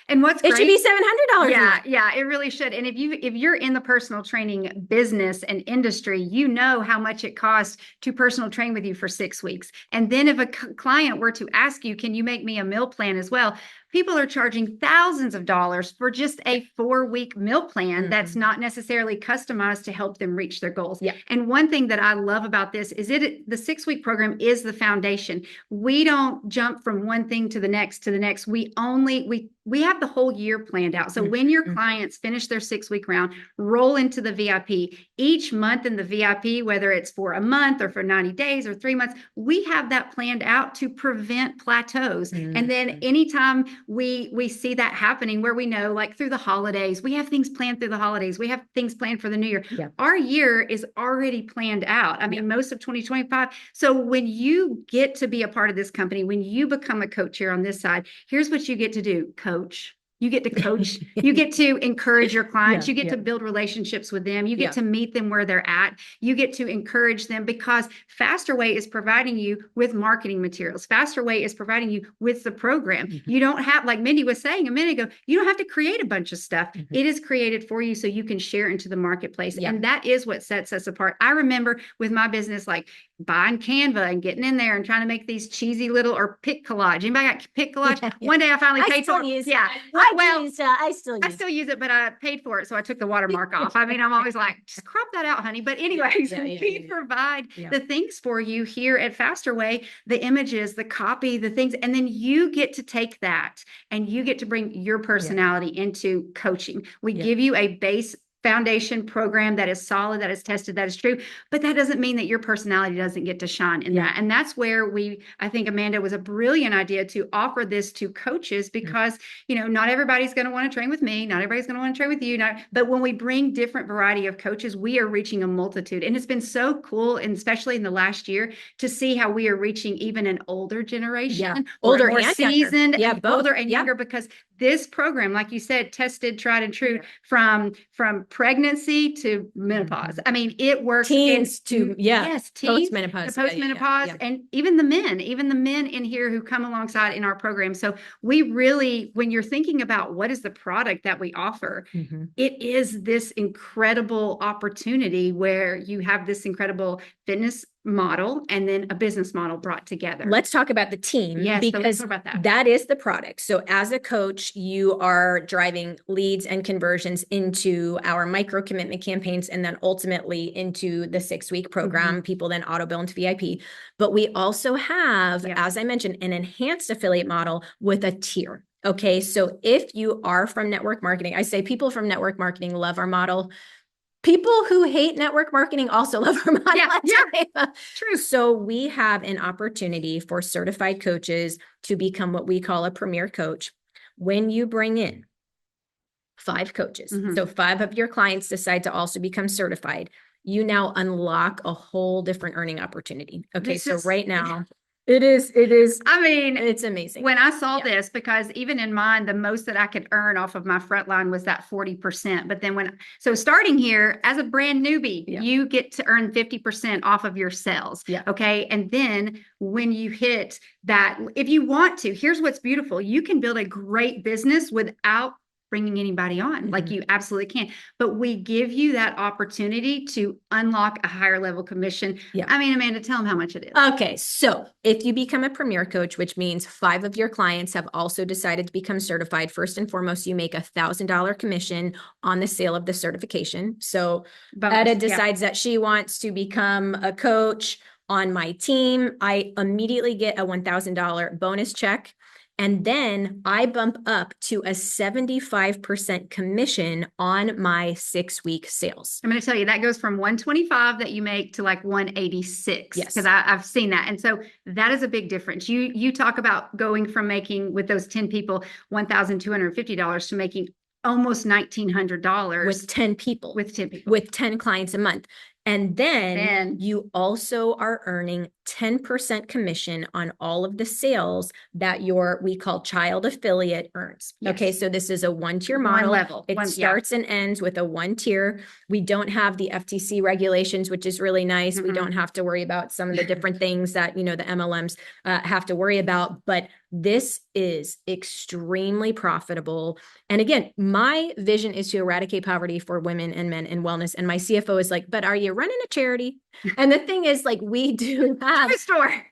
And what's It great, should be $700. yeah, it really should. And if you're in the personal training business and industry, you know how much it costs to personal train with you for 6 weeks. And then if a client were to ask you, can you make me a meal plan as well? People are charging thousands of dollars for just a 4-week meal plan that's not necessarily customized to help them reach their goals. Yeah. And one thing that I love about this is the 6-week program is the foundation. We don't jump from one thing to the next. We have the whole year planned out. So when your clients finish their 6-week round, roll into the VIP, each month in the VIP, whether it's for a month or for 90 days or 3 months, we have that planned out to prevent plateaus. And then anytime we see that happening where we know, like through the holidays, we have things planned through the holidays, we have things planned for the new year. Yeah. Our year is already planned out. I mean, most of 2025. So when you get to be a part of this company, when you become a coach here on this side, here's what you get to do, coach. You get to coach, you get to encourage your clients, Yeah, you get yeah. to build relationships with them, you get Yeah. to meet them where they're at, you get to encourage them because Faster Way is providing you with marketing materials. Faster Way is providing you with the program. You don't have, like Mindy was saying a minute ago, you don't have to create a bunch of stuff. It is created for you so you can share into the marketplace. Yeah. And that is what sets us apart. I remember with my business, like buying Canva and getting in there and trying to make these cheesy little or Pic Collage. Anybody got Pic Collage? Yeah, yeah. One day I finally I paid still for it. use- Yeah. I still I use. still use it, but I paid for it, so I took the watermark off. I mean, I'm always like, just crop that out, honey. But anyways, Yeah, yeah, we yeah. provide Yeah. the things for you here at Faster Way, the images, the copy, the things, and then you get to take that and you get to bring your personality into coaching. We Yeah. give you a base foundation program that is solid, that is tested, that is true, but that doesn't mean that your personality doesn't get to shine in Yeah. that. And that's where I think Amanda was a brilliant idea to offer this to coaches because, not everybody's going to want to train with me. Not everybody's going to want to train with you. But when we bring different variety of coaches, we are reaching a multitude. And it's been so cool, and especially in the last year, to see how we are reaching even an older generation, Yeah. or Older more and younger. seasoned, Yeah, and both. older and Yeah. younger, because this program, like you said, tested, tried and true from pregnancy to menopause. I mean, it works Teens in, to, yeah, yes, teens, Postmenopause. the Yeah, yeah, yeah, postmenopause, yeah. and even the men in here who come alongside in our program. So we really, when you're thinking about what is the product that we offer, Mhm. it is this incredible opportunity where you have this incredible fitness model and then a business model brought together. Let's talk about the team Yes, so let's because talk about that. that is the product. So as a coach, you are driving leads and conversions into our micro commitment campaigns and then ultimately into the 6-week program. People then auto bill into VIP. But we also have, Yep. as I mentioned, an enhanced affiliate model with a tier. Okay, so if you are from network marketing, I say people from network marketing love our model. People who hate network marketing also love our model. Yeah, True. So we have an opportunity for certified coaches to become what we call a premier coach. When you bring in 5 coaches, Mhm. so 5 of your clients decide to also become certified, you now unlock a whole different earning opportunity. Okay, This so is- right now it is, I mean, it's amazing. when I saw Yeah. this, because even in mine, the most that I could earn off of my front line was that 40%. But then so starting here as a brand newbie, Yeah. you get to earn 50% off of your sales. Yeah. Okay. And then when you hit that, if you want to, here's what's beautiful. You can build a great business without bringing anybody on, like Mhm. you absolutely can. But we give you that opportunity to unlock a higher level commission. Yeah. I mean, Amanda, tell them how much it is. Okay, so if you become a premier coach, which means 5 of your clients have also decided to become certified, first and foremost, you make $1,000 commission on the sale of the certification. So Bonus, Etta yeah. decides that she wants to become a coach on my team. I immediately get a $1,000 bonus check. And then I bump up to a 75% commission on my 6-week sales. I'm going to tell you that goes from 125 that you make to like 186. Yes. Because I've seen that. And so that is a big difference. You talk about going from making with those 10 people, $1,250 to making almost $1,900 With 10 people. with 10 people. With 10 clients a month. And then Then- you also are earning 10% commission on all of the sales that we call child affiliate earns. Okay, Yes. so this is a 1-tier One model. level. It One- yeah. starts and ends with a 1 tier. We don't have the FTC regulations, which is really nice. We Mm-mm. don't have to worry about some of the different things that, the MLMs have to worry about. But this is extremely profitable. And again, my vision is to eradicate poverty for women and men in wellness. And my CFO is like, but are you running a charity? And the thing is, like, we do have, True story.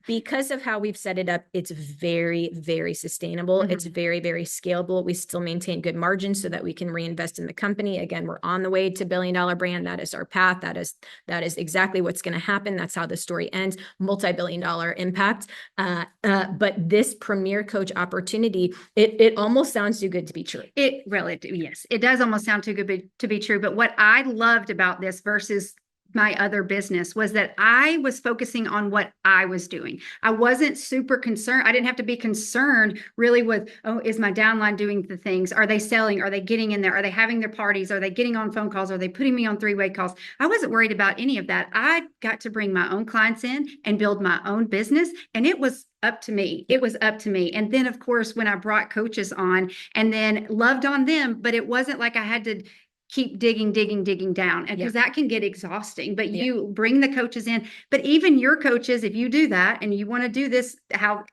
because of how we've set it up, it's very, very sustainable. It's very, very scalable. We still maintain good margins so that we can reinvest in the company. Again, we're on the way to $1 billion brand. That is our path. That is exactly what's going to happen. That's how the story ends. Multi-billion-dollar impact. But this premier coach opportunity, it almost sounds too good to be true. Yes, it does almost sound too good to be true. But what I loved about this versus my other business was that I was focusing on what I was doing. I wasn't super concerned. I didn't have to be concerned really with, oh, is my downline doing the things? Are they selling? Are they getting in there? Are they having their parties? Are they getting on phone calls? Are they putting me on 3-way calls? I wasn't worried about any of that. I got to bring my own clients in and build my own business. And it was up to me. It was up to me. And then, of course, when I brought coaches on and then loved on them, but it wasn't like I had to keep digging down, and because that can get exhausting. But you bring the coaches in, but even your coaches, if you do that and you want to do this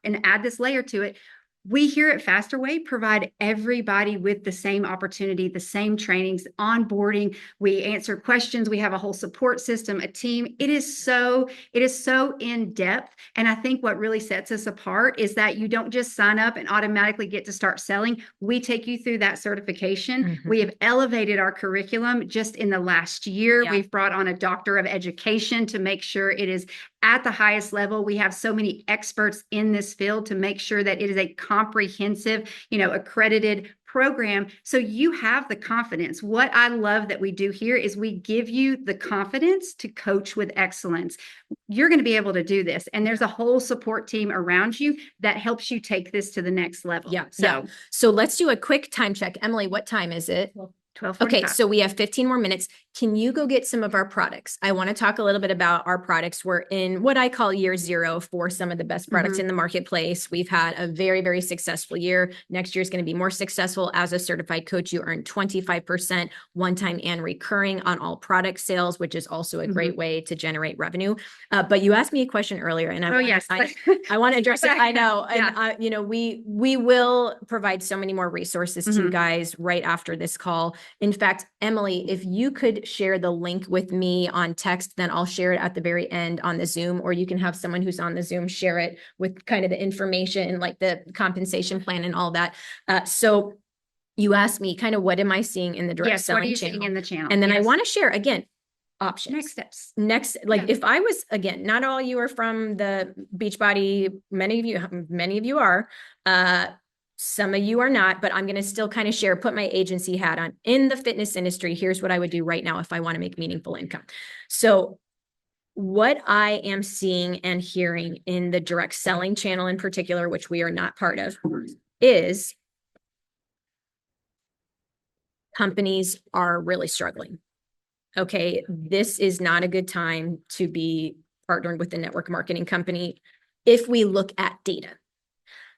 and add this layer to it, We here at Faster Way provide everybody with the same opportunity, the same trainings, onboarding. We answer questions. We have a whole support system, a team. It is so in depth. And I think what really sets us apart is that you don't just sign up and automatically get to start selling. We take you through that certification. Mhm. We have elevated our curriculum just in the last year. Yeah. We've brought on a doctor of education to make sure it is at the highest level. We have so many experts in this field to make sure that it is a comprehensive, accredited program. So you have the confidence. What I love that we do here is we give you the confidence to coach with excellence. You're going to be able to do this. And there's a whole support team around you that helps you take this to the next level. Yeah, So yeah. So let's do a quick time check. Emily, what time is it? 12:45. Okay, so we have 15 more minutes. Can you go get some of our products? I want to talk a little bit about our products. We're in what I call year zero for some of the best products in the marketplace. We've had a very, very successful year. Next year is going to be more successful. As a certified coach, you earn 25% one-time and recurring on all product sales, which is also a great way to generate revenue. But you asked me a question earlier, and Oh, yes. I want to address it. I know. Yeah. And, we will provide so many more resources to you guys right after this call. In fact, Emily, if you could share the link with me on text, then I'll share it at the very end on the Zoom, or you can have someone who's on the Zoom share it with kind of the information, like the compensation plan and all that. So you asked me kind of what am I seeing in the direct Yes. What are selling you seeing channel? in the channel? And then I Yes. want to share again, options. Next steps. Like Yeah. if I was, again, not all you are from the Beachbody, many of you are, some of you are not, but I'm going to still kind of share, put my agency hat on. In the fitness industry, here's what I would do right now if I want to make meaningful income. So what I am seeing and hearing in the direct selling channel in particular, which we are not part of, is companies are really struggling. Okay, this is not a good time to be partnering with a network marketing company. If we look at data,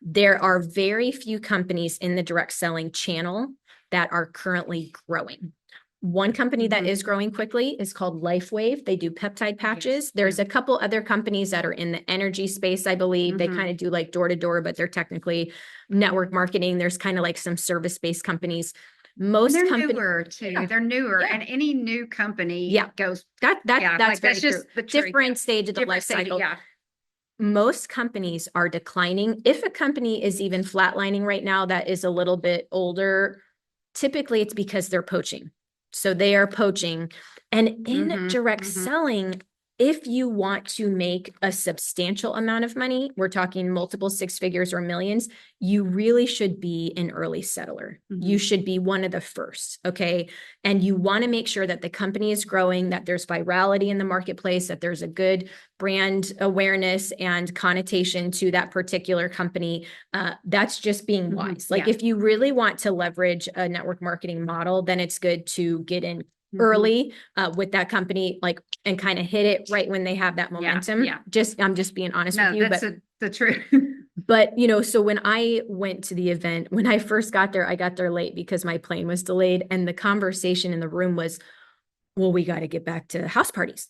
there are very few companies in the direct selling channel that are currently growing. One company that is growing quickly is called LifeWave. They do peptide patches. There's a couple other companies that are in the energy space, I believe. They kind of do like door to door, but they're technically network marketing. There's kind of like some service-based companies. Most They're companies, newer too. Yeah. They're newer, Yeah. and any new company Yeah. goes that's like, very that's just true. the truth. Different stage of the Different life stage, cycle. yeah. Most companies are declining. If a company is even flatlining right now, that is a little bit older, typically it's because they're poaching. So they are poaching. And in direct selling, if you want to make a substantial amount of money, we're talking multiple six figures or millions, you really should be an early settler. You should be one of the first, okay? And you want to make sure that the company is growing, that there's virality in the marketplace, that there's a good brand awareness and connotation to that particular company. That's just being wise. Like if you really want to leverage a network marketing model, then it's good to get in early with that company, like, and kind of hit it right when they have that momentum. yeah. I'm just being honest No, with you, that's but the truth. but so when I went to the event, when I first got there, I got there late because my plane was delayed, and the conversation in the room was, well, we got to get back to house parties.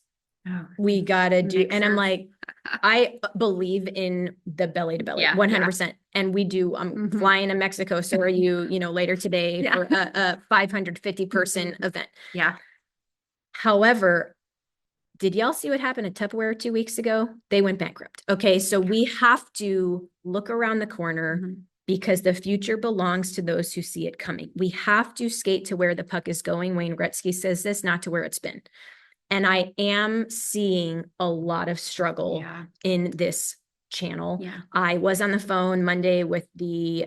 We got to do, and I'm like, I believe in the belly to belly, Yeah, 100%. And we do, I'm flying to Mexico. So are you, later today Yeah. for a 550 person event. Yeah. However, did y'all see what happened at Tupperware 2 weeks ago? They went bankrupt. Okay. So we have to look around the corner because the future belongs to those who see it coming. We have to skate to where the puck is going. Wayne Gretzky says this, not to where it's been. And I am seeing a lot of struggle in this channel. Yeah. I was on the phone Monday with the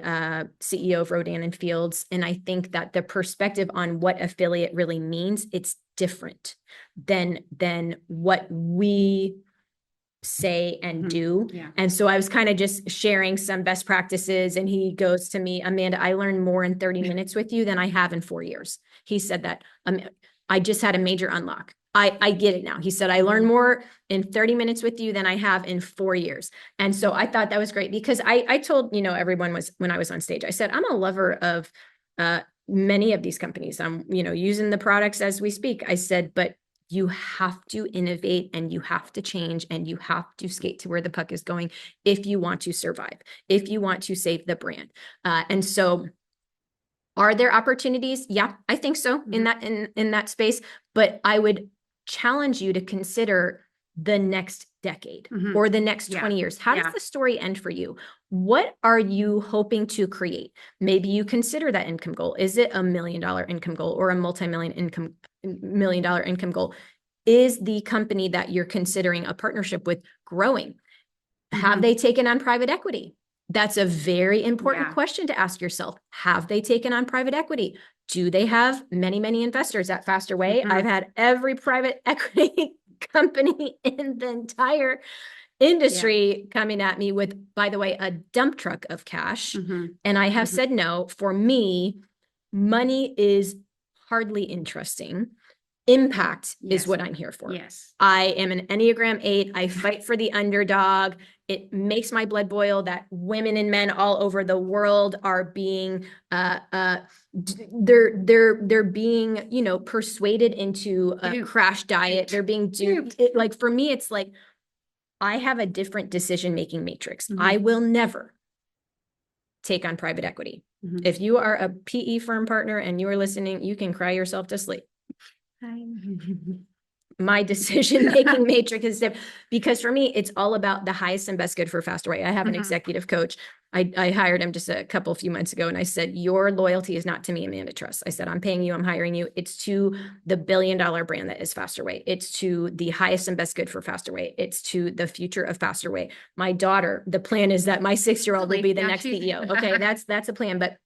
CEO of Rodan and Fields, and I think that the perspective on what affiliate really means, it's different than what we say and do. Yeah. And so I was kind of just sharing some best practices, and he goes to me, Amanda, I learned more in 30 minutes with you than I have in 4 years. He said that I just had a major unlock. I get it now. He said, I learned more in 30 minutes with you than I have in 4 years. And so I thought that was great because I told, everyone was, when I was on stage, I said, I'm a lover of many of these companies. I'm, using the products as we speak. I said, but You have to innovate and you have to change and you have to skate to where the puck is going if you want to survive, if you want to save the brand. And so are there opportunities? Yeah, I think so in that space, but I would challenge you to consider the next decade Mhm. or the next Yeah. 20 years. How Yeah. does the story end for you? What are you hoping to create? Maybe you consider that income goal. Is it $1 million income goal or a multi-million dollar income goal? Is the company that you're considering a partnership with growing? Have Mhm. they taken on private equity? That's a very important Yeah. question to ask yourself. Have they taken on private equity? Do they have many, many investors at Faster Way? Mhm. I've had every private equity company in the entire industry coming at me with, by the way, a dump truck of cash. Mhm. And I have Mhm. said no. For me, money is hardly interesting. Impact is Yes. what I'm here for. Yes. I am an Enneagram 8. I fight for the underdog. It makes my blood boil that women and men all over the world are being they're being, you know, persuaded into a Duped. crash diet. They're being duped. Duped. Like for me, it's like I have a different decision-making matrix. Mhm. I will never take on private equity. Mhm. If you are a PE firm partner and you are listening, you can cry yourself to sleep. My decision-making matrix is different because for me, it's all about the highest and best good for Faster Way. I have an Mhm. executive coach. I hired him just a few months ago and I said, your loyalty is not to me, Amanda Truss. I said, I'm paying you, I'm hiring you. It's to the $1 billion brand that is Faster Way. It's to the highest and best good for Faster Way. It's to the future of Faster Way. My daughter, the plan is that my 6-year-old will be the Yeah, next she's- CEO. Okay, that's a plan, but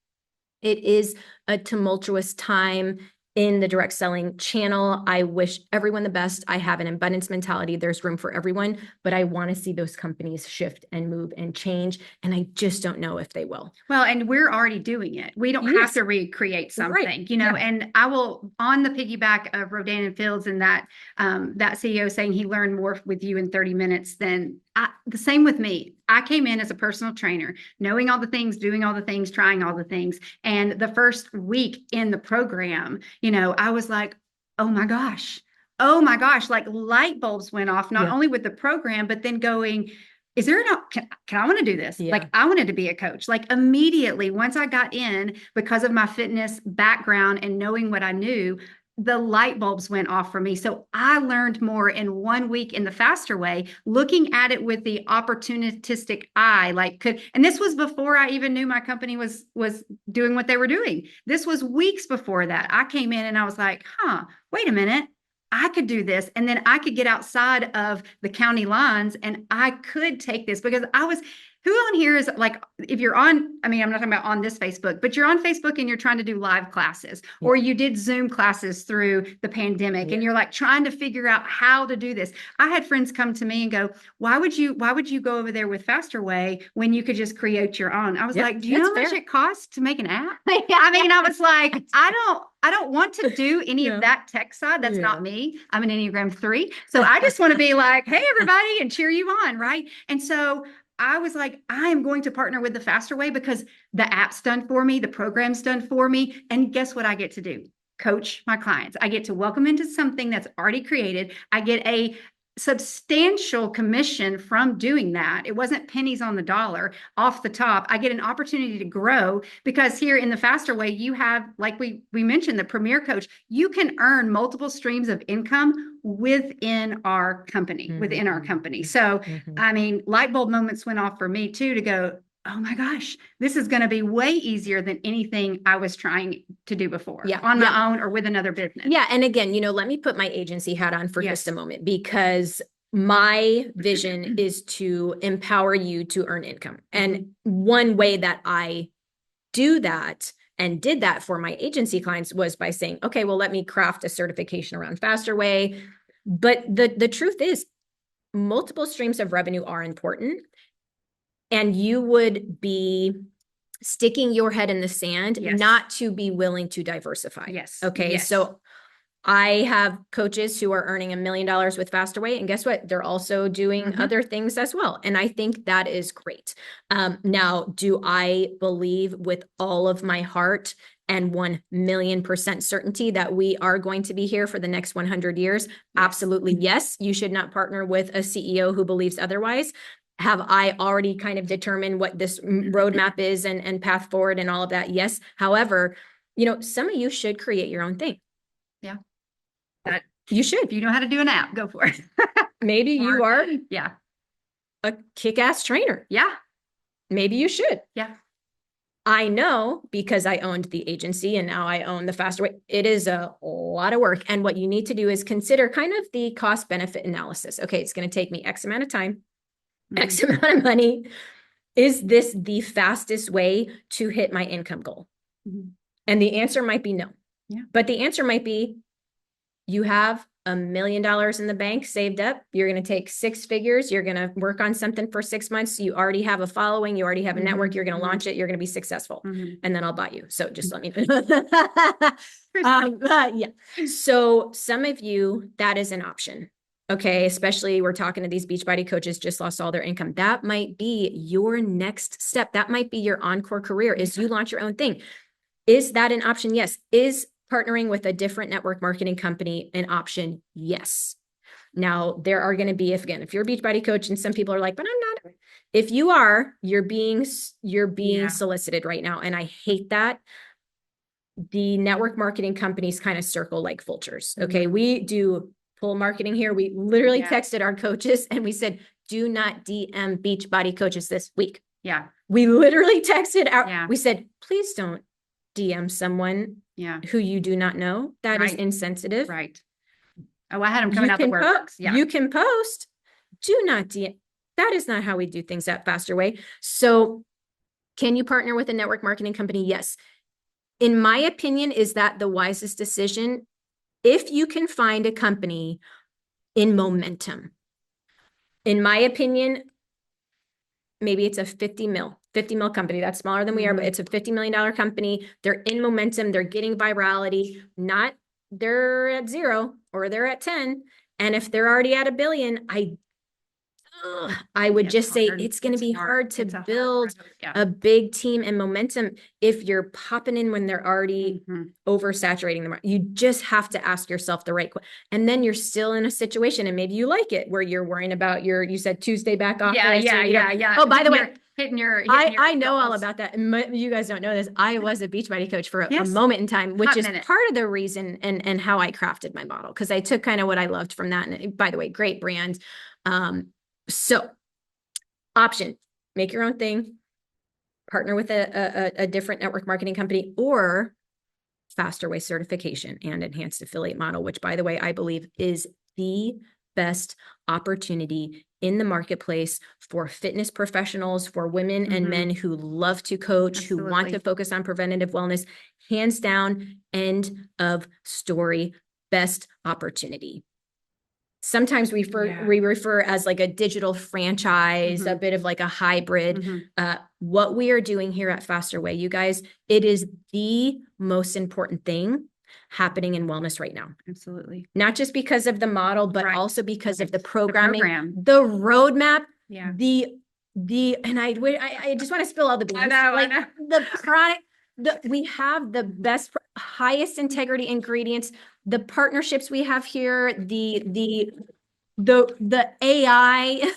it is a tumultuous time in the direct selling channel. I wish everyone the best. I have an abundance mentality. There's room for everyone, but I want to see those companies shift and move and change. And I just don't know if they will. Well, and we're already doing it. We don't have Yes. to recreate something, Right. you know, Yeah. and I will, on the piggyback of Rodan and Fields and that CEO saying he learned more with you in 30 minutes than the same with me. I came in as a personal trainer, knowing all the things, doing all the things, trying all the things. And the first week in the program, you know, I was like, oh my gosh, like light bulbs went off, not Yeah. only with the program, but then going, is there can I want to do this? Yeah. Like I wanted to be a coach. Like immediately once I got in, because of my fitness background and knowing what I knew, the light bulbs went off for me. So I learned more in 1 week in the Faster Way, looking at it with the opportunistic eye, and this was before I even knew my company was doing what they were doing. This was weeks before that. I came in and I was like, wait a minute. I could do this. And then I could get outside of the county lines and I could take this because who on here is like, if you're on, I mean, I'm not talking about on this Facebook, but you're on Facebook and you're trying to do live classes or you did Zoom classes through the pandemic and you're like trying to figure out how to do this. I had friends come to me and go, why would you go over there with Faster Way when you could just create your own? I was like, do you know how much it costs to make an app? I mean, I was like, I don't want to do any of that tech side. That's not me. I'm an Enneagram 3. So I just want to be like, hey, everybody, and cheer you on. Right. And so I was like, I am going to partner with the Faster Way because the app's done for me, the program's done for me. And guess what I get to do? Coach my clients. I get to welcome into something that's already created. I get a substantial commission from doing that. It wasn't pennies on the dollar off the top. I get an opportunity to grow because here in the Faster Way, you have, like we mentioned, the Premier Coach, you can earn multiple streams of income within our company, So, I mean, light bulb moments went off for me too, to go, oh my gosh, this is going to be way easier than anything I was trying to do before on my own or with another business. Yeah. And again, you know, let me put my agency hat on for just a moment because my vision is to empower you to earn income. And one way that I do that and did that for my agency clients was by saying, okay, well, let me craft a certification around Faster Way. But the truth is multiple streams of revenue are important. And you would be sticking your head in the sand, not to be willing to diversify. Yes. Okay. Yes. So I have coaches who are earning $1 million with Faster Way. And guess what? They're also doing other things as well. And I think that is great. Now, do I believe with all of my heart and 1,000,000% certainty that we are going to be here for the next 100 years? Absolutely, yes. You should not partner with a CEO who believes otherwise. Have I already kind of determined what this roadmap is and path forward and all of that? Yes. However, some of you should create your own thing. Yeah. You should. If you know how to do an app, go for it. Maybe you Or- are Yeah. a kick-ass trainer. Yeah. Maybe you should. Yeah. I know because I owned the agency and now I own the Faster Way. It is a lot of work. And what you need to do is consider kind of the cost benefit analysis. Okay, it's going to take me X amount of time, X amount of money. Is this the fastest way to hit my income goal? Mhm. And the answer might be no. Yeah. But the answer might be you have $1 million in the bank saved up. You're going to take 6 figures. You're going to work on something for 6 months. You already have a following. You already have a network. You're going to launch it. You're going to be successful. Mhm. And then I'll buy you. So just let me know. Yeah. So some of you, that is an option. Okay. Especially we're talking to these Beachbody coaches just lost all their income. That might be your next step. That might be your encore career is you launch your own thing. Is that an option? Yes. Is partnering with a different network marketing company an option? Yes. Now there are going to be, if you're a Beachbody coach and some people are like, but I'm not, if you are, you're being Yeah. solicited right now. And I hate that. The network marketing companies kind of circle like vultures. Okay. We do full marketing here. We literally Yeah. texted our coaches and we said, do not DM Beachbody coaches this week. Yeah. We literally texted out, Yeah. we said, please don't DM someone Yeah. who you do not know. That is Right. insensitive. Right. Oh, I had them coming out the can works. Yeah. You can post. Do not DM. That is not how we do things at Faster Way. So can you partner with a network marketing company? Yes. In my opinion, is that the wisest decision? If you can find a company in momentum. In my opinion, maybe it's a 50 mil company. That's smaller than we are, but it's a $50 million company. They're in momentum. They're getting virality, not they're at 0 or they're at 10. And if they're already at $1 billion, I would It's just say hard. it's going to It's be hard to It's a hard build road. Yeah. a big team and momentum if you're popping in when they're already Mhm. oversaturating the market. You just have to ask yourself the right question. And then you're still in a situation and maybe you like it where you're worrying about you said Tuesday back office. Yeah. Yeah. or, Yeah. Oh, by the way, hitting your I know all goals. about that. And you guys don't know this. I was a Beachbody coach for a Yes. moment in time, which Hot is minute. part of the reason and how I crafted my model. Cause I took kind of what I loved from that. And by the way, great brand. So option, make your own thing, partner with a different network marketing company or Faster Way certification and enhanced affiliate model, which by the way, I believe is the best opportunity in the marketplace for fitness professionals, for women and Mhm. men who love to coach, who want to Absolutely. focus on preventative wellness. Hands down, end of story, best opportunity. Sometimes we refer as like a digital franchise, a bit of like a hybrid. Mhm. What we are doing here at Faster Way, you guys, it is the most important thing happening in wellness right now. Absolutely. Not just because of the model, but Right. also because of Right. the The programming, program. the roadmap, Yeah. and I just want to spill all the beans. I know. The product, we have the best, highest integrity ingredients, the partnerships we have here, the AI.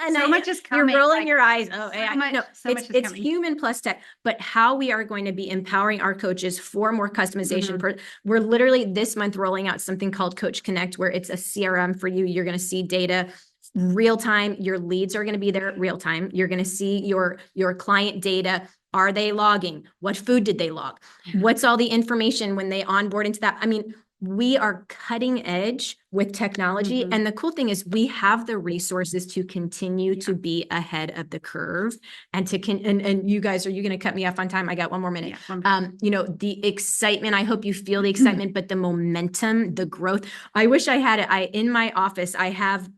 And So much is coming. You're rolling like, your eyes. Oh, so AI. much- No, so much is it's coming. human plus tech, but how we are going to be empowering our coaches for more customization. Mhm. We're literally this month rolling out something called Coach Connect, where it's a CRM for you. You're going to see data real time. Your leads are going to be there real time. You're going to see your client data. Are they logging? What food did they log? What's all the information when they onboard into that? I mean, we are cutting edge with technology. Mhm. And the cool thing is we have the resources to continue to be ahead of the curve and and you guys, are you going to cut me off on time? I got one more minute. Yeah. The excitement, I hope you feel the excitement, but the momentum, the growth. I wish I had it. In my office, I have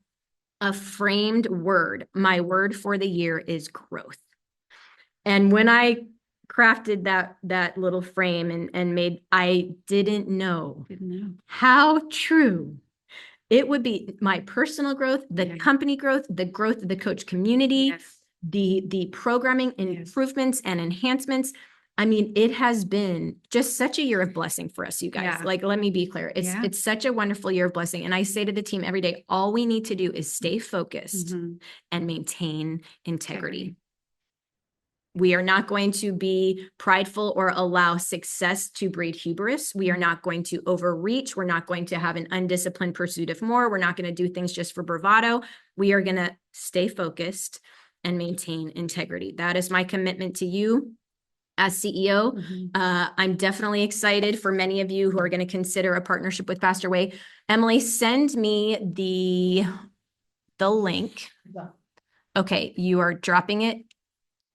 a framed word. My word for the year is growth. And when I crafted that little frame and I didn't know Didn't know. how true it would be. My personal growth, the Yeah. company growth of the coach community, Yes. the programming Yes. improvements and enhancements. I mean, it has been just such a year of blessing for us, you guys. Yeah. Like, let me be clear. Yeah. It's such a wonderful year of blessing. And I say to the team every day, all we need to do is stay focused Mhm. and maintain integrity. Integrity. We are not going to be prideful or allow success to breed hubris. We are not going to overreach. We're not going to have an undisciplined pursuit of more. We're not going to do things just for bravado. We are going to stay focused and maintain integrity. That is my commitment to you as CEO. Mhm. I'm definitely excited for many of you who are going to consider a partnership with Faster Way. Emily, send me the link. Okay, you are dropping it.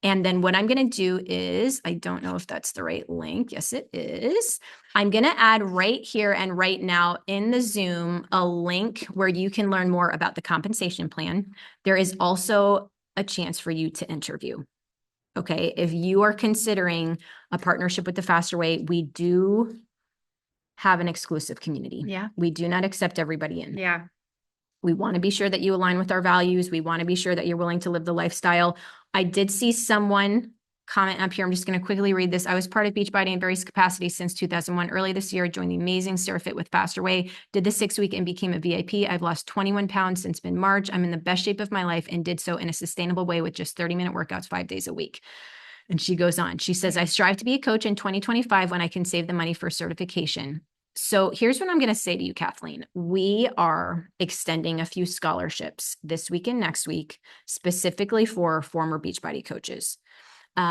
And then what I'm going to do is, I don't know if that's the right link. Yes, it is. I'm going to add right here and right now in the Zoom a link where you can learn more about the compensation plan. There is also a chance for you to interview. Okay, if you are considering a partnership with the Faster Way, we do have an exclusive community. Yeah. We do not accept everybody in. Yeah. We want to be sure that you align with our values. We want to be sure that you're willing to live the lifestyle. I did see someone comment up here. I'm just going to quickly read this. I was part of Beachbody in various capacities since 2001. Early this year, I joined the amazing StairFit with Faster Way, did the 6-week and became a VIP. I've lost 21 pounds since mid-March. I'm in the best shape of my life and did so in a sustainable way with just 30-minute workouts 5 days a week. And she goes on. She says, I strive to be a coach in 2025 when I can save the money for certification. So here's what I'm going to say to you, Kathleen. We are extending a few scholarships this week and next week, specifically for former Beachbody coaches. We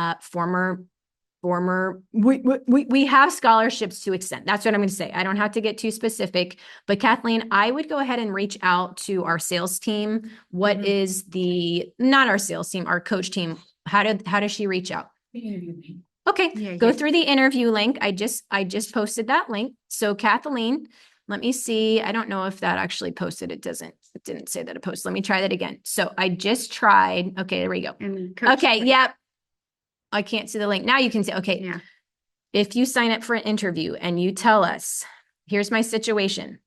have scholarships to extend. That's what I'm going to say. I don't have to get too specific, but Kathleen, I would go ahead and reach out to our sales team. What is not our sales team, our coach team. How does she reach out? Okay, Yeah, go yeah. through the interview link. I just posted that link. So Kathleen, let me see. I don't know if that actually posted. It didn't say that it posted. Let me try that again. So I just tried. Okay, there we go. And Coach- Okay, yep. I can't see the link. Now you can see. Okay. Yeah. If you sign up for an interview and you tell us, here's my situation.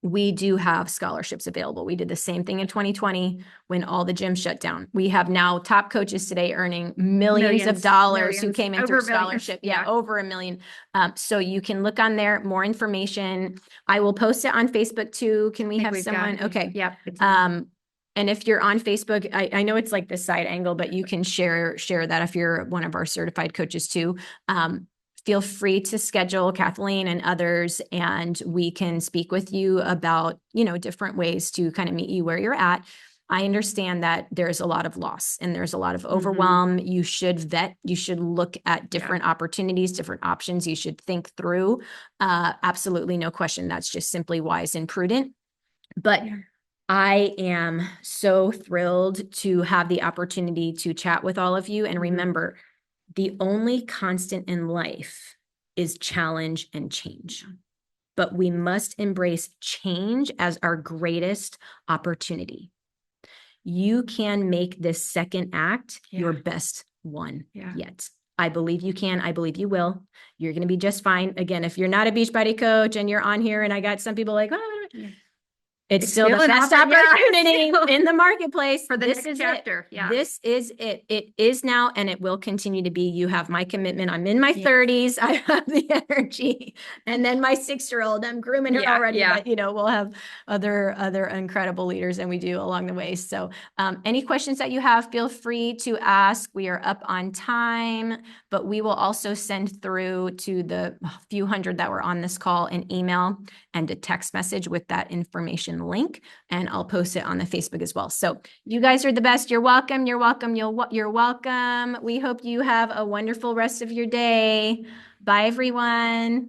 We do have scholarships available. We did the same thing in 2020 when all the gyms shut down. We have now top coaches today earning millions of dollars who came in Over through millions, scholarship. Yeah, yeah. over $1 million. So you can look on there, more information. I will post it on Facebook too. Can we have someone? Okay. Yeah. And if you're on Facebook, I know it's like this side angle, but you can share that if you're one of our certified coaches too. Feel free to schedule Kathleen and others, and we can speak with you about, different ways to kind of meet you where you're at. I understand that there's a lot of loss and there's a lot of overwhelm. You should vet, you should look at different opportunities, different options. You should think through. Absolutely no question. That's just simply wise and prudent. But I am so thrilled to have the opportunity to chat with all of you. And remember, the only constant in life is challenge and change. But we must embrace change as our greatest opportunity. You can make this second act your best one yet. I believe you can. I believe you will. You're going to be just fine. Again, if you're not a Beachbody coach and you're on here and I got some people like, it's still the best opportunity in the marketplace for the this next chapter. Yeah. This is it. It is now, and it will continue to be. You have my commitment. I'm in my 30s. I have the energy. And then my 6-year-old, I'm grooming her already. Yeah. But, we'll have other incredible leaders than we do along the way. So any questions that you have, feel free to ask. We are up on time, but we will also send through to the few hundred that were on this call an email and a text message with that information link, and I'll post it on the Facebook as well. So you guys are the best. You're welcome. You're welcome. You're welcome. We hope you have a wonderful rest of your day. Bye, everyone.